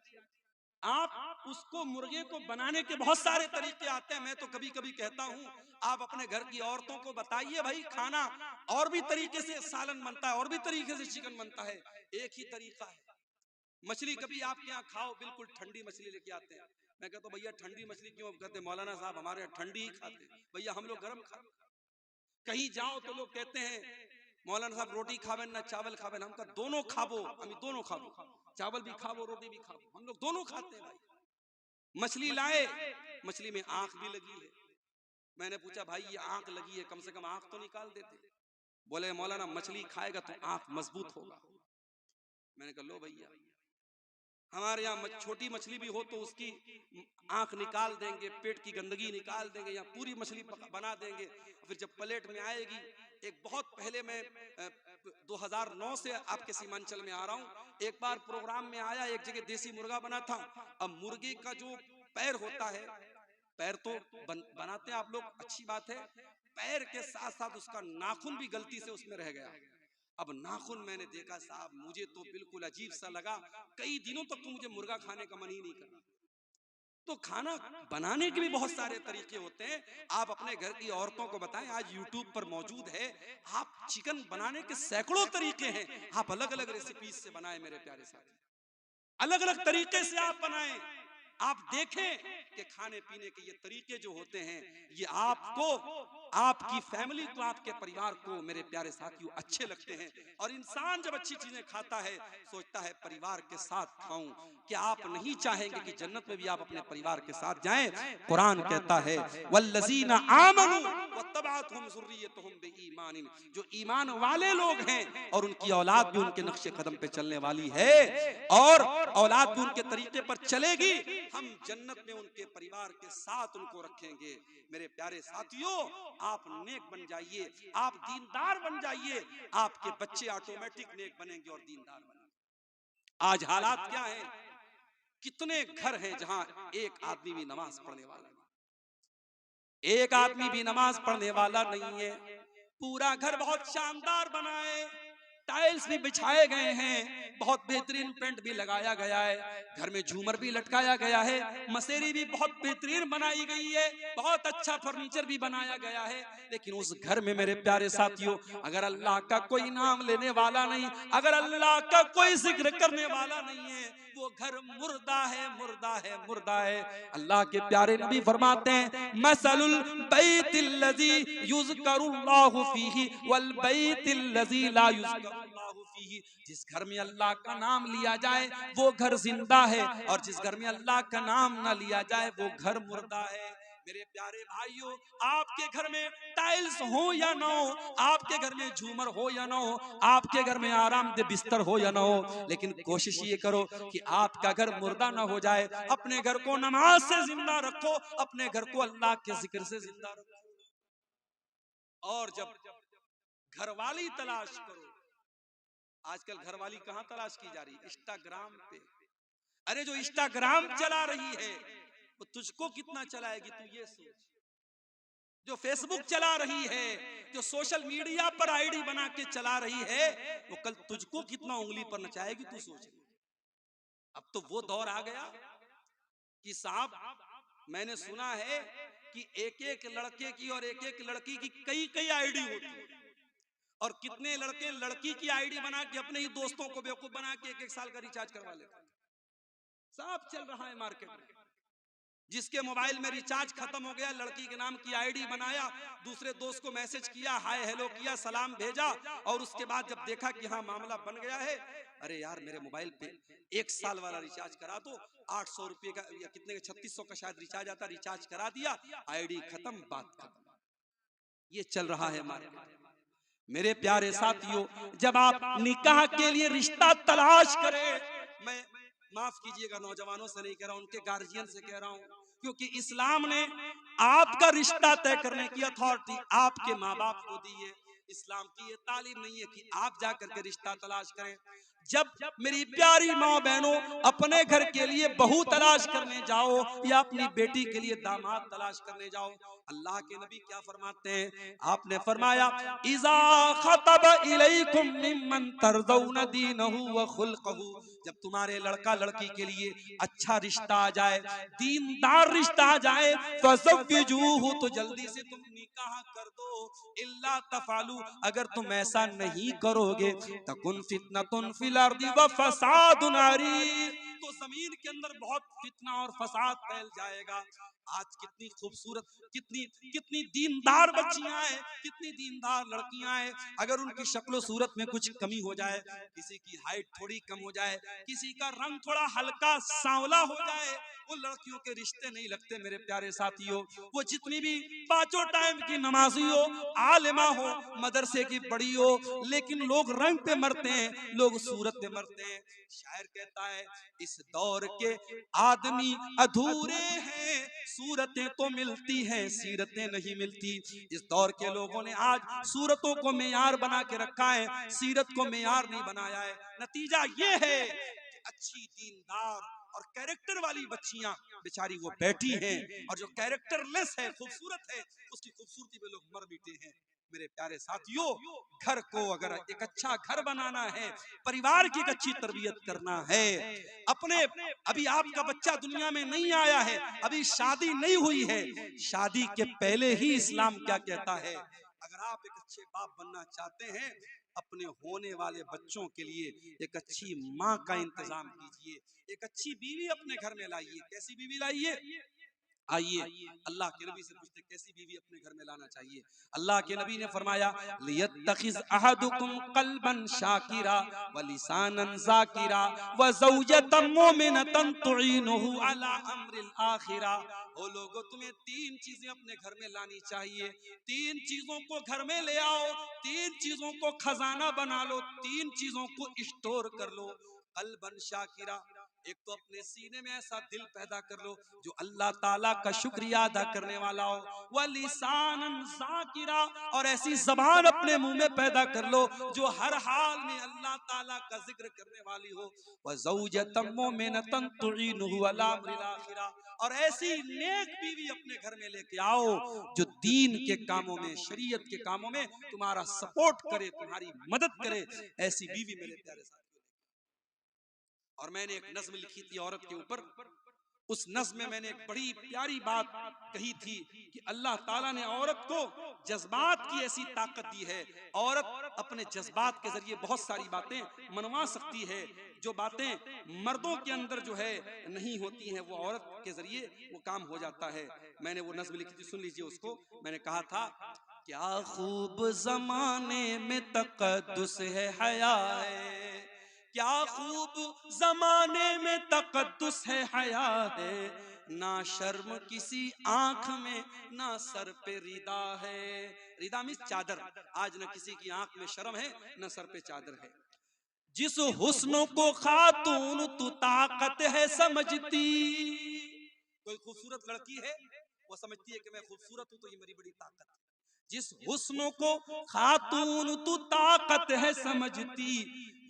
आप उसको मुर्गे को बनाने के बहुत सारे तरीके आते हैं। मैं तो कभी कभी कहता हूँ आप अपने घर की औरतों को बताइए भाई खाना और भी तरीके से सालन बनता है, और भी तरीके से चिकन बनता है, एक ही तरीका है। मछली कभी आपके यहाँ खाओ, बिल्कुल ठंडी मछली लेके आते हैं। मैं कहता हूँ भैया ठंडी मछली क्यों? कहते मौलाना साहब हमारे यहाँ ठंडी ही खाते हैं। भैया हम लोग गर्म खाते। कहीं जाओ तो लोग कहते हैं मौलाना साहब रोटी खावे ना चावल खावे। हम कहा दोनों खाबो, हम दोनों खाबो, चावल भी खाबो रोटी भी खाबो, हम लोग दोनों खाते हैं भाई। मछली लाए, मछली में आंख भी लगी है। मैंने पूछा भाई ये आंख लगी है, कम से कम आंख तो निकाल देते। बोले मौलाना मछली खाएगा तो आंख मजबूत होगा। मैंने कहा लो भैया, हमारे यहाँ छोटी मछली भी हो तो उसकी आंख निकाल देंगे, पेट की गंदगी निकाल देंगे, या पूरी मछली बना देंगे। फिर जब प्लेट में आएगी, एक बहुत पहले मैं 2009 से आपके सीमांचल में आ रहा हूँ, एक बार प्रोग्राम में आया, एक जगह देसी मुर्गा बना था। अब मुर्गे का जो पैर होता है, पैर तो बनाते हैं आप लोग, अच्छी बात है, पैर के साथ साथ उसका नाखून भी गलती से उसमें रह गया। अब नाखून मैंने देखा साहब, मुझे तो बिल्कुल अजीब सा लगा। कई दिनों तक तो मुझे मुर्गा खाने का मन ही नहीं करा। तो खाना बनाने के भी बहुत सारे तरीके होते हैं। आप अपने घर की औरतों को बताएं, आज यूट्यूब पर मौजूद है, आप चिकन बनाने के सैकड़ों तरीके हैं। आप अलग अलग रेसिपीज से बनाएं मेरे प्यारे साथी, अलग अलग तरीके से आप बनाएं। आप देखें कि खाने पीने के ये तरीके जो होते हैं, ये आपको, आपकी फैमिली को, आपके परिवार को मेरे प्यारे साथियों अच्छे लगते हैं। और इंसान जब अच्छी चीजें खाता है सोचता है परिवार के साथ खाऊं। क्या आप नहीं चाहेंगे कि जन्नत में भी आप अपने परिवार के साथ जाएं? कुरान कहता है वल्लज़ीना आमनू वत्तबअतहुम ज़ुर्रिय्यतुहुम बिईमानिन, जो ईमान वाले लोग हैं और उनकी औलाद भी उनके नक्शे कदम पे चलने वाली है और औलाद भी उनके तरीके पर चलेगी, हम जन्नत में उनके परिवार के साथ उनको रखेंगे। मेरे प्यारे साथियों, आप नेक बन जाइए, आप दीनदार बन जाइए, आपके बच्चे ऑटोमेटिक नेक बनेंगे और दीनदार बनेंगे। आज हालात क्या है? कितने घर हैं जहां एक आदमी भी नमाज पढ़ने वाला नहीं, एक आदमी भी नमाज पढ़ने वाला नहीं है। पूरा घर बहुत शानदार बना है, टाइल्स भी बिछाए गए हैं, बहुत बेहतरीन पेंट भी लगाया गया है, घर में झूमर भी लटकाया गया है, मसेरी भी बहुत बेहतरीन बनाई गई है, बहुत अच्छा फर्नीचर भी बनाया गया है। लेकिन उस घर में मेरे प्यारे साथियों, अगर अल्लाह का कोई नाम लेने वाला नहीं, अगर अल्लाह का कोई जिक्र करने वाला नहीं है, वो घर मुर्दा है, मुर्दा है, मुर्दा है। अल्लाह के प्यारे नबी फरमाते हैं मसलुल बैतिल्लज़ी युज़करुल्लाहु फीही वल बैतिल्लज़ी ला युज़करुल्लाहु फीही, जिस घर में अल्लाह का नाम लिया जाए वो घर जिंदा है, और जिस घर में अल्लाह का नाम ना लिया जाए वो घर मुर्दा है। मेरे प्यारे भाइयों, आपके घर में टाइल्स हो या ना हो, आपके घर में झूमर हो या ना हो, आपके घर में आरामदेह बिस्तर हो या ना हो, लेकिन कोशिश ये करो कि आपका घर मुर्दा ना हो जाए। अपने घर को नमाज से जिंदा रखो, अपने घर को अल्लाह के जिक्र से जिंदा रखो। और जब घरवाली तलाश करो, आजकल घरवाली कहां तलाश की जा रही? इंस्टाग्राम पे, अरे जो इंस्टाग्राम चला रही है वो तुझको कितना चलाएगी, तू ये सोच। जो फेसबुक चला रही है, जो सोशल मीडिया पर आईडी बना के चला रही है, वो कल तुझको कितना उंगली पर नचाएगी, तू सोच। अब तो वो दौर आ गया कि साहब मैंने सुना है कि एक एक लड़के की और एक एक लड़की की कई कई आईडी होती है, और कितने लड़के लड़की की आईडी बना के अपने ही दोस्तों को बेवकूफ बना के एक एक साल का रिचार्ज करवा लेते हैं। सब चल रहा है मार्केट में। जिसके मोबाइल में रिचार्ज खत्म हो गया, लड़की के नाम की आईडी बनाया, दूसरे दोस्त को मैसेज किया, हाय हेलो किया, सलाम भेजा, और उसके बाद जब देखा कि हाँ मामला बन गया है, अरे यार मेरे मोबाइल पे 1 साल वाला रिचार्ज करा दो, 800 रुपए का या कितने का 3600 का शायद रिचार्ज आता, रिचार्ज करा दिया, आईडी खत्म, बात खत्म। ये चल रहा है मार्केट। मेरे प्यारे साथियों, जब आप निकाह के लिए रिश्ता तलाश करें, मैं माफ कीजिएगा नौजवानों से नहीं कह रहा हूं, उनके गार्जियन से कह रहा हूं, क्योंकि इस्लाम ने आपका रिश्ता तय करने की अथॉरिटी आपके माँ बाप को दी है। इस्लाम की ये तालीम नहीं है कि आप जाकर के रिश्ता तलाश करें। जब मेरी प्यारी माँ बहनों अपने घर के लिए बहू तलाश करने जाओ या अपनी बेटी के लिए दामाद तलाश करने जाओ, अल्लाह के नबी क्या फरमाते हैं? आपने फरमाया, इज़ा खतब इलैकुम मिम्मन तरज़ौन दीनहु व खुल्क़हु, जब तुम्हारे लड़का लड़की के लिए अच्छा रिश्ता आ जाए, दीनदार रिश्ता आ जाए, फज़व्विजूहु, तो जल्दी से तुम निकाह कर दो। इल्ला तफालू, अगर तुम ऐसा नहीं करोगे, तकुन फितनतुन फिल अर्दि व फसादुन अरीद, तो जमीन के अंदर बहुत फितना और फसाद फैल जाएगा। आज कितनी खूबसूरत, कितनी कितनी दीनदार बच्चियां हैं, कितनी दीनदार लड़कियां हैं, अगर उनकी शक्लो सूरत में कुछ कमी हो जाए, किसी की हाइट थोड़ी कम हो जाए, किसी का रंग थोड़ा हल्का सांवला हो जाए, वो लड़कियों के रिश्ते नहीं लगते। मेरे प्यारे साथियों, वो जितनी भी पांचों टाइम की नमाजी हो, आलिमा हो, मदरसे की बड़ी हो, लेकिन लोग रंग पे मरते हैं, लोग सूरत पे मरते हैं। शायर कहता है, इस दौर के आदमी अधूरे हैं, सूरतें तो मिलती हैं, सीरतें नहीं मिलती। इस दौर के लोगों ने आज सूरतों को मेयार बना के रखा है, सीरत को मेयार नहीं बनाया है। नतीजा ये है कि अच्छी दीनदार और कैरेक्टर वाली बच्चियां बेचारी वो बैठी हैं, और जो कैरेक्टरलेस है, खूबसूरत है, उसकी खूबसूरती पे लोग मर मिटे हैं। मेरे प्यारे साथियों, घर को अगर एक अच्छा घर बनाना है, परिवार की एक अच्छी तरबियत करना है, अपने, अभी आपका बच्चा दुनिया में नहीं आया है, अभी शादी नहीं हुई है, शादी के पहले ही इस्लाम क्या कहता है? अगर आप एक अच्छे बाप बनना चाहते हैं, अपने होने वाले बच्चों के लिए एक अच्छी माँ का इंतजाम कीजिए, एक अच्छी बीवी अपने घर में लाइए। कैसी बीवी लाइए? आइए अल्लाह के नबी से पूछते कैसी बीवी अपने घर में लाना चाहिए। अल्लाह के नबी ने फरमाया, लियत्तखिज़ अहदुकुम क़ल्बन शाकिरा व लिसानन ज़ाकिरा व ज़ौजतन मुमिनतन तुईनुहु अला अम्रिल आखिरा। ओ लोगो, तुम्हें 3 चीजें अपने घर में लानी चाहिए। 3 चीजों को घर में ले आओ, 3 चीजों को खजाना बना लो, 3 चीजों को स्टोर कर लो। क़ल्बन शाकिरा, एक तो अपने सीने में ऐसा दिल पैदा कर लो जो अल्लाह ताला का शुक्रिया अदा करने वाला हो, व लिसानन ज़ाकिरा, और ऐसी जबान अपने मुंह में पैदा कर लो जो हर हाल में अल्लाह ताला का जिक्र करने वाली हो, व ज़ौजतन मुमिनतन तुईनुहु अला अम्रिल आखिरा, और ऐसी नेक बीवी अपने घर में लेके आओ जो दीन के कामों में, शरीयत के कामों में तुम्हारा सपोर्ट करे, तुम्हारी मदद करे। ऐसी बीवी मेरे प्यारे साथ। और मैंने एक नज्म लिखी थी औरत के ऊपर, उस नज्म में मैंने एक बड़ी प्यारी बात कही थी कि अल्लाह ताला ने औरत को जज्बात की ऐसी ताकत दी है, औरत अपने जज्बात के जरिए बहुत सारी बातें मनवा सकती है, जो बातें मर्दों के अंदर जो है नहीं होती हैं, वो औरत के जरिए वो काम हो जाता है। मैंने वो नज्म लिखी थी, सुन लीजिए उसको। मैंने कहा था, क्या खूब जमाने में तकद्दुस है, हया है, क्या खूब जमाने में तकद्दुस है, हया है, ना शर्म किसी आंख में, ना सर पे रिदा है। रिदा मीन्स चादर। आज न किसी की आंख में शर्म है, न सर पे चादर है। जिस हुस्न को खातून तू ताकत है समझती, कोई खूबसूरत लड़की है, वो समझती है कि मैं खूबसूरत हूं तो ये मेरी बड़ी ताकत है। जिस हुस्न को खातून तू ताकत है समझती,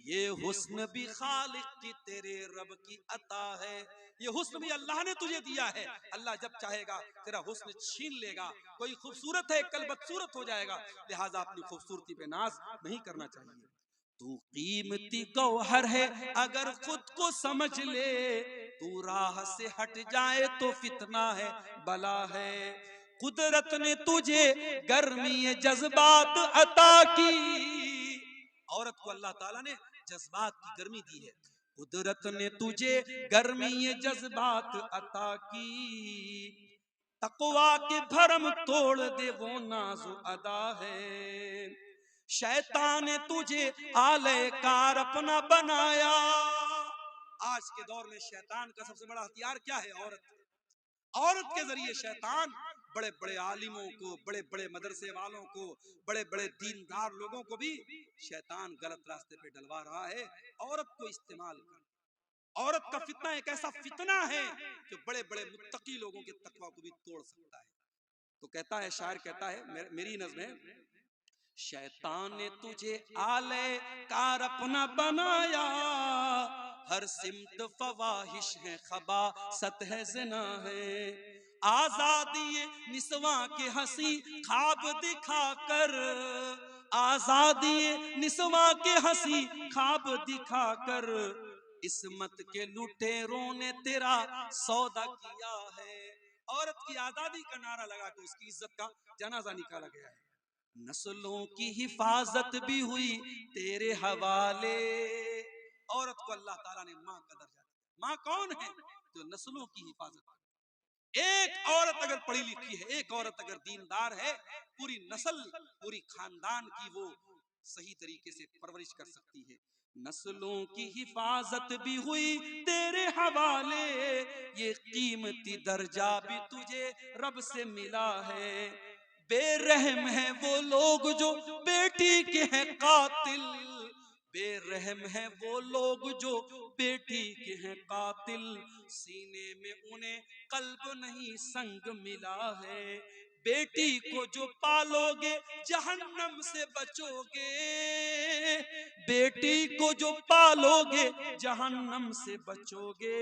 ये हुस्न भी खालिक की तेरे रब की अता है, ये हुस्न भी अल्लाह ने तुझे दिया है। अल्लाह जब चाहेगा तेरा हुस्न छीन लेगा। कोई खूबसूरत है कल बदसूरत हो जाएगा, लिहाजा अपनी खूबसूरती पे नाज नहीं करना चाहिए। तू कीमती गौहर है अगर खुद को समझ ले, तू राह से हट जाए तो फितना है बला है। कुदरत ने तुझे गर्मी जज्बात अता की, औरत को अल्लाह ताला ने जज्बात की गर्मी दी है। कुदरत ने तुझे गर्मी जज्बात अता की, तकवा के भरम तोड़ दे वो नाज़ो अदा है। शैतान ने तुझे आलयकार अपना बनाया। आज के दौर में शैतान का सबसे बड़ा हथियार क्या है? औरत। औरत के जरिए शैतान बड़े बड़े आलिमों को, बड़े बड़े मदरसे वालों को, बड़े बड़े दीनदार लोगों को भी शैतान गलत रास्ते पे डलवा रहा है। औरत को इस्तेमाल कर। औरत का फितना एक ऐसा फितना है जो बड़े बड़े मुत्तकी लोगों के तकवा को भी तोड़ सकता है। तो कहता है, शायर कहता है, मेरी नज़्म है, शैतान ने तुझे आले कार अपना बनाया, हर सिमत फवाहिश है, खबासत है, ज़िना है। आजादी निस्वा के हंसी ख्वाब दिखाकर, आजादी निस्वा के हंसी ख्वाब दिखाकर, इस्मत के लुटेरों ने तेरा सौदा किया है। औरत की आजादी का नारा लगा के उसकी इज्जत का जनाजा निकाला गया है। नस्लों की हिफाजत भी हुई तेरे हवाले। औरत को अल्लाह ताला ने माँ का दर्जा दिया। माँ कौन है? जो नस्लों की हिफाजत करे। एक औरत अगर पढ़ी लिखी है, एक औरत अगर दीनदार है, पूरी नस्ल, पूरी खानदान की वो सही तरीके से परवरिश कर सकती है। नस्लों की हिफाजत भी हुई तेरे हवाले, ये कीमती दर्जा भी तुझे रब से मिला है। बेरहम है वो लोग जो बेटी के हैं कातिल, बेरहम है वो लोग जो बेटी के हैं कातिल, सीने में उन्हें कल्ब नहीं संग मिला है। बेटी को जो पालोगे जहन्नम से बचोगे, बेटी को जो पालोगे जहन्नम से बचोगे।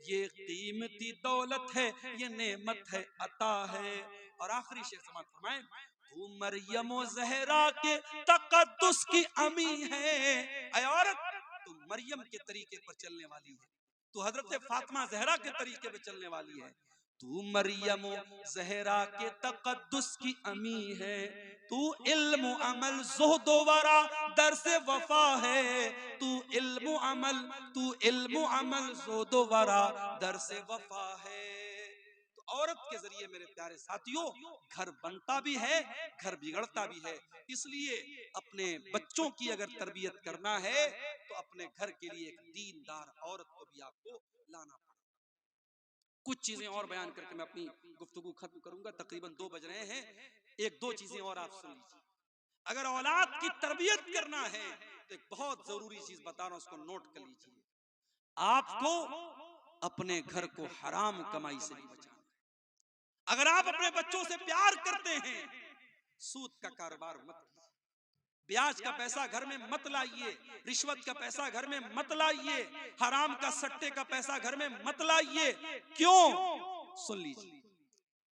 ये कीमती दौलत है, ये नेमत है, अता है। और आखिरी शेर समाप्त फरमाएं, तू मरियम ज़हरा के तक़द्दुस की अमी है। ऐ औरत, तू मरियम के तरीके पर चलने वाली है, तू हजरत फातिमा ज़हरा के तरीके पर चलने वाली है। तू मरियम ज़हरा के तक़द्दुस की अमी है। तू इल्म अमल ज़ुहद वरा दर्स वफा है। तू इल्म अमल, तू इल्म अमल ज़ुहद वरा दर्स वफा है। तो औरत के जरिए मेरे प्यारे साथियों घर बनता भी है, घर बिगड़ता भी है। इसलिए अपने बच्चों की अगर तरबियत करना है तो अपने घर के लिए एक दीनदार औरत को भी आपको लाना पड़ेगा। कुछ चीजें और बयान करके मैं अपनी गुफ्तगू खत्म करूंगा, तकरीबन 2 बज रहे हैं। एक दो चीजें और आप सुन लीजिए। अगर औलाद की तरबियत करना है तो एक बहुत जरूरी चीज बता रहा हूं, उसको नोट कर लीजिए। आपको अपने घर को हराम कमाई से भी बचाना है। अगर आप अपने बच्चों से प्यार करते हैं, सूद का कारोबार मत कीजिए, ब्याज का पैसा घर में मत लाइए, रिश्वत का पैसा घर में मत लाइए, हराम का सट्टे का पैसा घर में मत लाइए। क्यों? सुन लीजिए,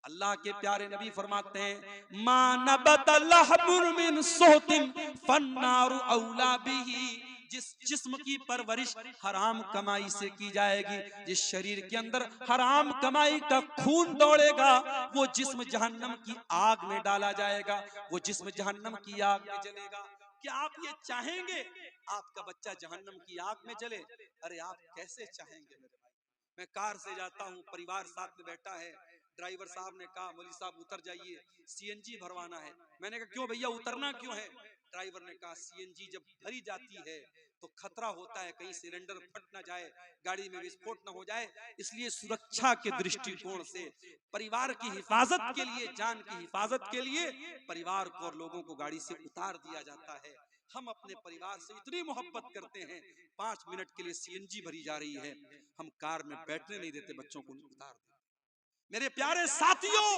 अल्लाह के प्यारे नबी फरमाते हैं, मा नबत लहमुन मिन सुहतिन फन्नारु औला बिही। जिस जिस्म की परवरिश हराम कमाई से की जाएगी, जिस शरीर के अंदर हराम कमाई का खून दौड़ेगा, वो जिस्म जहन्नम की आग में डाला जाएगा, वो जिस्म जहन्नम की आग में जलेगा। क्या आप ये चाहेंगे आपका बच्चा जहन्नम की आग में जले? अरे आप कैसे चाहेंगे मेरे भाई? मैं कार से जाता हूँ, परिवार साथ में बैठा है, ड्राइवर साहब ने कहा मौलवी साहब उतर जाइए, सीएनजी भरवाना है। मैंने कहा क्यों भैया, उतरना क्यों है? ड्राइवर ने कहा सीएनजी जब भरी जाती है तो खतरा होता है कहीं सिलेंडर फट ना जाए, गाड़ी में विस्फोट ना हो जाए, इसलिए सुरक्षा के दृष्टिकोण से, परिवार की हिफाजत के लिए, जान की हिफाजत के लिए परिवार को और लोगों को गाड़ी से उतार दिया जाता है। हम अपने परिवार से इतनी मोहब्बत करते हैं, 5 मिनट के लिए सीएनजी भरी जा रही है, हम कार में बैठने नहीं देते, बच्चों को उतार देते। मेरे प्यारे साथियों,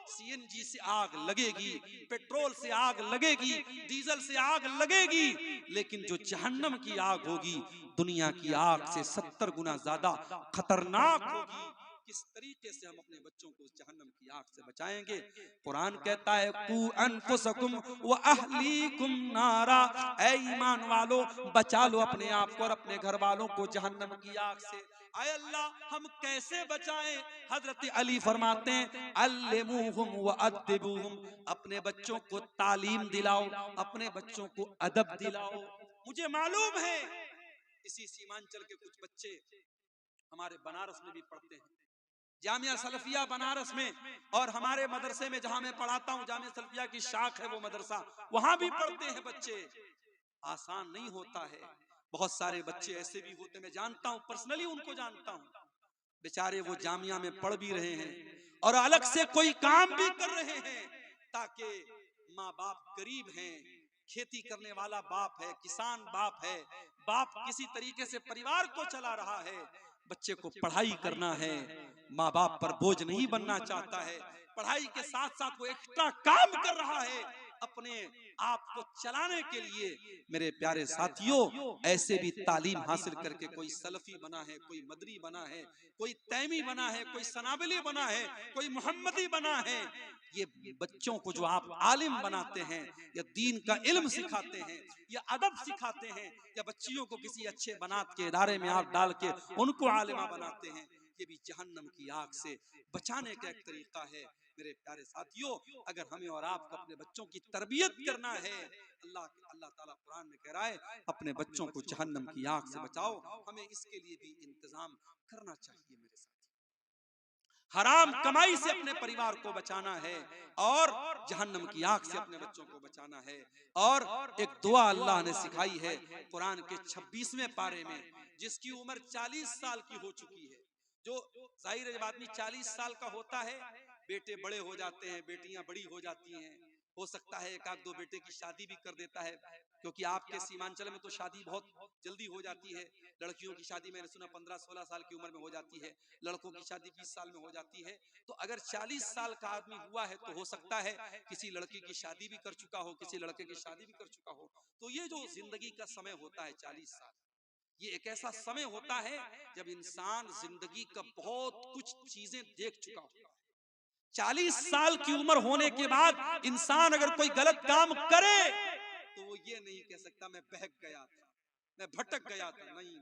सीएनजी से आग लगेगी, पेट्रोल से आग लगेगी, डीजल से आग लगेगी, लेकिन जो जहन्नम की आग होगी दुनिया की आग से 70 गुना ज्यादा खतरनाक होगी। किस तरीके से हम अपने बच्चों को जहन्नम की आग से बचाएंगे? कुरान कहता है कू अनफुसकुम व अहलीकुम नारा, ऐ ईमान वालो बचा लो अपने आप को और अपने घर वालों को जहन्नम की आग से। आय अल्लाह हम कैसे बचाएं? हजरत अली फरमाते हैं अल्लिमुहुम व अद्दिबुहुम, अपने बच्चों को तालीम दिलाओ, अपने बच्चों को अदब दिलाओ। मुझे मालूम है इसी सीमांचल के कुछ बच्चे हमारे बनारस में भी पढ़ते हैं, जामिया सलफिया बनारस में, और हमारे मदरसे में जहां मैं पढ़ाता हूं जामिया सलफिया की शाख है वो मदरसा, वहां भी पढ़ते हैं बच्चे। आसान नहीं होता है। बहुत सारे बच्चे ऐसे भी होते, मैं जानता हूं, पर्सनली उनको जानता हूं, बेचारे वो जामिया में पढ़ भी रहे हैं और अलग से कोई काम भी कर रहे हैं, ताकि माँ बाप गरीब हैं, खेती करने वाला बाप है, किसान बाप है, बाप किसी तरीके से परिवार को चला रहा है, बच्चे को पढ़ाई करना है, माँ बाप पर बोझ नहीं बनना चाहता है, पढ़ाई के साथ साथ वो एक्स्ट्रा काम कर रहा है अपने आप को चलाने के लिए। मेरे प्यारे साथियों, ऐसे भी तालीम हासिल करके कोई सलफी बना है, कोई मदरी बना है, कोई तैमी बना है, कोई सनाबली बना है, कोई मोहम्मदी बना है। ये बच्चों को जो आप आलिम बनाते हैं या दीन का इल्म सिखाते हैं या अदब सिखाते हैं या बच्चियों को किसी अच्छे बनात के इदारे में आप डाल के उनको आलिमा बनाते हैं, ये भी जहन्नम की आग से बचाने का एक तरीका है। मेरे प्यारे साथियों, अगर हमें और आपको अपने बच्चों की तरबियत करना है, अल्लाह ताला कुरान में कह रहा है अपने बच्चों को जहन्नम की आग से बचाओ, हमें इसके लिए भी इंतजाम करना चाहिए। मेरे साथ हराम कमाई से अपने परिवार को बचाना है और जहन्नम की आग से अपने बच्चों को बचाना है। और एक दुआ अल्लाह ने सिखाई है कुरान के 26वें पारे में, जिसकी उम्र 40 साल की हो चुकी है। जो जाहिर है जब आदमी 40 साल का होता है, बेटे बड़े हो जाते हैं, बेटियां बड़ी हो जाती हैं, हो सकता है एक आध दो बेटे की शादी भी कर देता है, क्योंकि आपके सीमांचल में तो शादी बहुत जल्दी हो जाती है। लड़कियों की शादी मैंने सुना 15-16 साल की उम्र में हो जाती है, लड़कों की शादी 20 साल में हो जाती है। तो अगर 40 साल का आदमी हुआ है तो हो सकता है किसी लड़की की शादी भी कर चुका हो, किसी लड़के की शादी भी कर चुका हो। तो ये जो जिंदगी का समय होता है 40 साल, ये एक ऐसा समय होता है जब इंसान जिंदगी का बहुत कुछ चीजें देख चुका होता है। 40 साल की उम्र होने के बाद इंसान अगर कोई गलत काम करे तो वो ये नहीं कह सकता मैं बहक गया था, मैं भटक गया था। नहीं,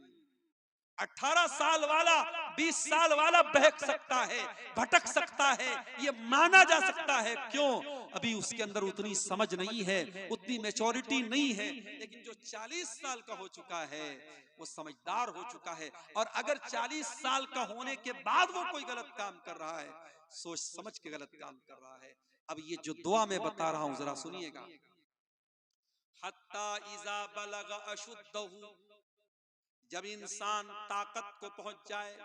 18 साल वाला 20 साल वाला बहक सकता है, भटक सकता है, ये माना जा सकता है। क्यों? अभी उसके अंदर उतनी समझ नहीं है, उतनी मैच्योरिटी नहीं है। लेकिन जो 40 साल का हो चुका है वो समझदार हो चुका है, और अगर 40 साल का होने के बाद वो कोई गलत काम कर रहा है, सोच समझ के गलत काम कर रहा है। अब ये जो दुआ मैं बता रहा हूं जरा सुनिएगा। हत्ता इज़ा बलग अशुद्धहु, जब इंसान ताकत को पहुंच जाए,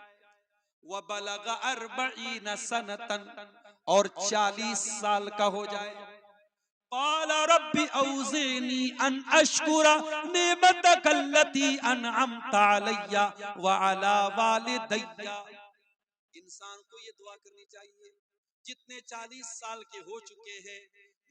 वह बलग अर्बईन सनतन, और 40 साल का हो जाए, क़ाल रब्बी औज़िनी अन अश्कुरा निअमतक अल्लती अनअमत अलैया व अला वालिदैया। इंसान को ये दुआ करनी चाहिए। जितने 40 साल के हो चुके हैं,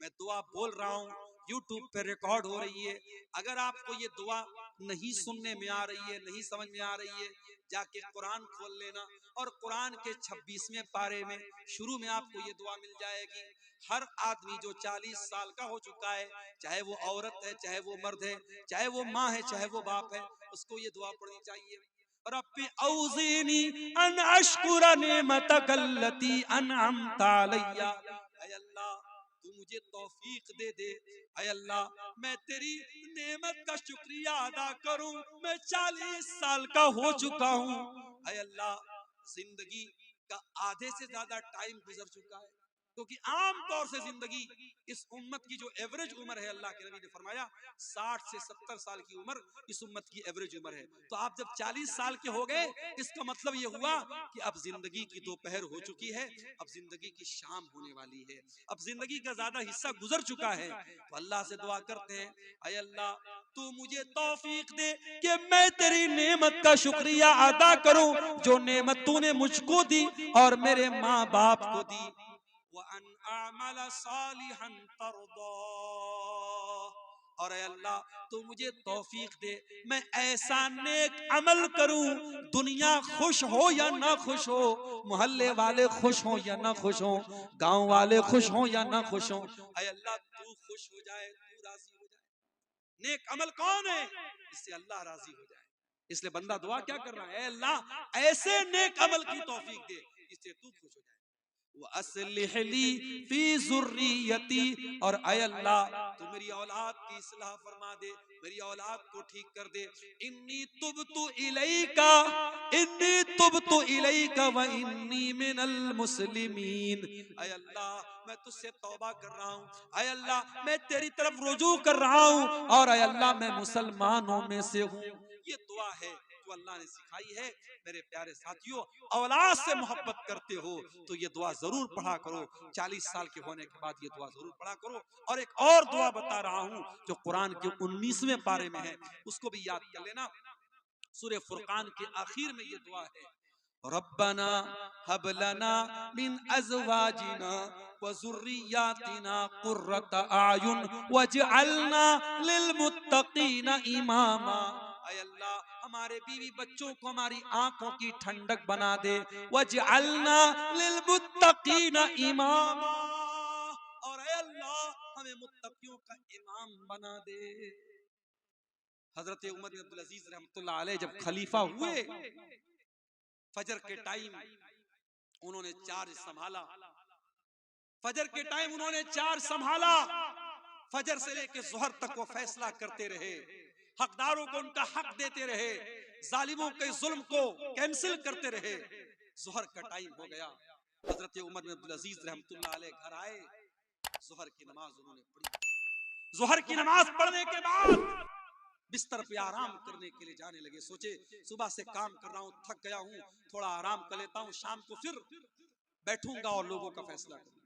मैं दुआ बोल रहा हूँ, यूट्यूब पे रिकॉर्ड हो रही है। अगर आपको ये दुआ नहीं सुनने में आ रही है, नहीं समझ में आ रही है, जाके कुरान खोल लेना और कुरान के 26वें पारे में शुरू में आपको ये दुआ मिल जाएगी। हर आदमी जो 40 साल का हो चुका है, चाहे वो औरत है, चाहे वो मर्द है, चाहे वो माँ है, चाहे वो बाप है, उसको ये दुआ पढ़नी चाहिए। रब्बी औज़िनी अन अश्कुरा निअमतक अल्लती अनअमत अलैया। ऐ अल्लाह तू मुझे तौफीक दे दे, ऐ अल्लाह मैं तेरी नेमत का शुक्रिया अदा करूं। मैं 40 साल का हो चुका हूं, ऐ अल्लाह जिंदगी का आधे से ज्यादा टाइम गुजर चुका है, क्योंकि आम तौर से जिंदगी इस उम्मत की जो एवरेज उम्र है, अल्लाह के नबी ने फरमाया 60 से 70 साल की उम्र इस उम्मत की एवरेज उम्र है। तो आप जब 40 साल के हो गए, इसका मतलब ये हुआ कि अब जिंदगी की दोपहर हो चुकी है, अब जिंदगी की शाम होने वाली है, अब जिंदगी का ज्यादा हिस्सा गुजर चुका है। तो अल्लाह से दुआ करते हैं, ऐ अल्लाह तू मुझे तौफीक दे कि मैं तेरी नेमत का शुक्रिया अदा करूं, जो नेमत तूने मुझको दी और मेरे माँ बाप को दी। व अन अअमल सालिहन तर्दा, और ऐ अल्लाह तू मुझे तौफीक दे मैं ऐसा नेक अमल करूं, दुनिया खुश हो या ना खुश हो, मोहल्ले वाले खुश हो या ना खुश हो, गांव वाले खुश हो या ना खुश हो, ऐ अल्लाह तू खुश हो जाए, तू राजी हो जाए। नेक अमल कौन है? इससे अल्लाह राजी हो जाए। इसलिए बंदा दुआ क्या कर रहा है? ऐ अल्लाह ऐसे नेक अमल की तौफीक दे इससे तू खुश हो जाए। वअस्लिह ली फी ज़ुर्रियती, और ऐ अल्लाह तू मेरी औलाद की इस्लाह फरमा दे, मेरी औलाद को ठीक कर दे। इन्नी तुबतु इलैका, इन्नी तुबतु इलैका व इन्नी मिनल मुस्लिमीन, ऐ अल्लाह मैं तुझसे तौबा कर रहा हूँ, ऐ अल्लाह मैं तेरी तरफ रुजू कर रहा हूँ, और ऐ अल्लाह मैं मुसलमानों में से हूँ। ये दुआ है जो अल्लाह ने सिखाई है। मेरे प्यारे साथियों, औलाद से मोहब्बत करते हो तो ये दुआ जरूर पढ़ा करो। 40 साल के होने के बाद ये दुआ जरूर पढ़ा करो। और एक और दुआ बता रहा हूँ जो कुरान के 19वें पारे में है, उसको भी याद कर लेना। सूरह फुरकान के आखिर में ये दुआ है, रब्बना हब लना मिन अज़वाजिना व ज़ुर्रियातिना कुर्रत आयुन वजअलना लिल मुत्तकीना इमामा, ऐ अल्लाह हमारे बीवी बच्चों को हमारी आंखों की ठंडक बना दे, वजअलना लिल मुत्तकीना इमामा, और ऐ अल्लाह हमें मुत्तकियों का इमाम बना दे। हजरत उमर बिन अब्दुल अजीज रहमतुल्लाह अलैह जब खलीफा हुए, फजर के टाइम उन्होंने चार्ज संभाला, फजर के टाइम उन्होंने चार्ज संभाला, फजर से लेकर जोहर तक वो फैसला करते रहे, हकदारों को उनका हक देते रहे, जालिमों के जुल्म को कैंसिल करते रहे। जोहर का टाइम हो गया, हजरत उमर बिन अब्दुल अजीज रहमतुल्लाह अलैह घर आए, जोहर की नमाज उन्होंने पढ़ी। जोहर की नमाज पढ़ने के बाद बिस्तर पे आराम करने के लिए जाने लगे। सोचे सुबह से काम कर रहा हूँ, थक गया हूँ, थोड़ा आराम कर लेता हूँ, शाम को फिर बैठूंगा और लोगों का फैसला करूंगा।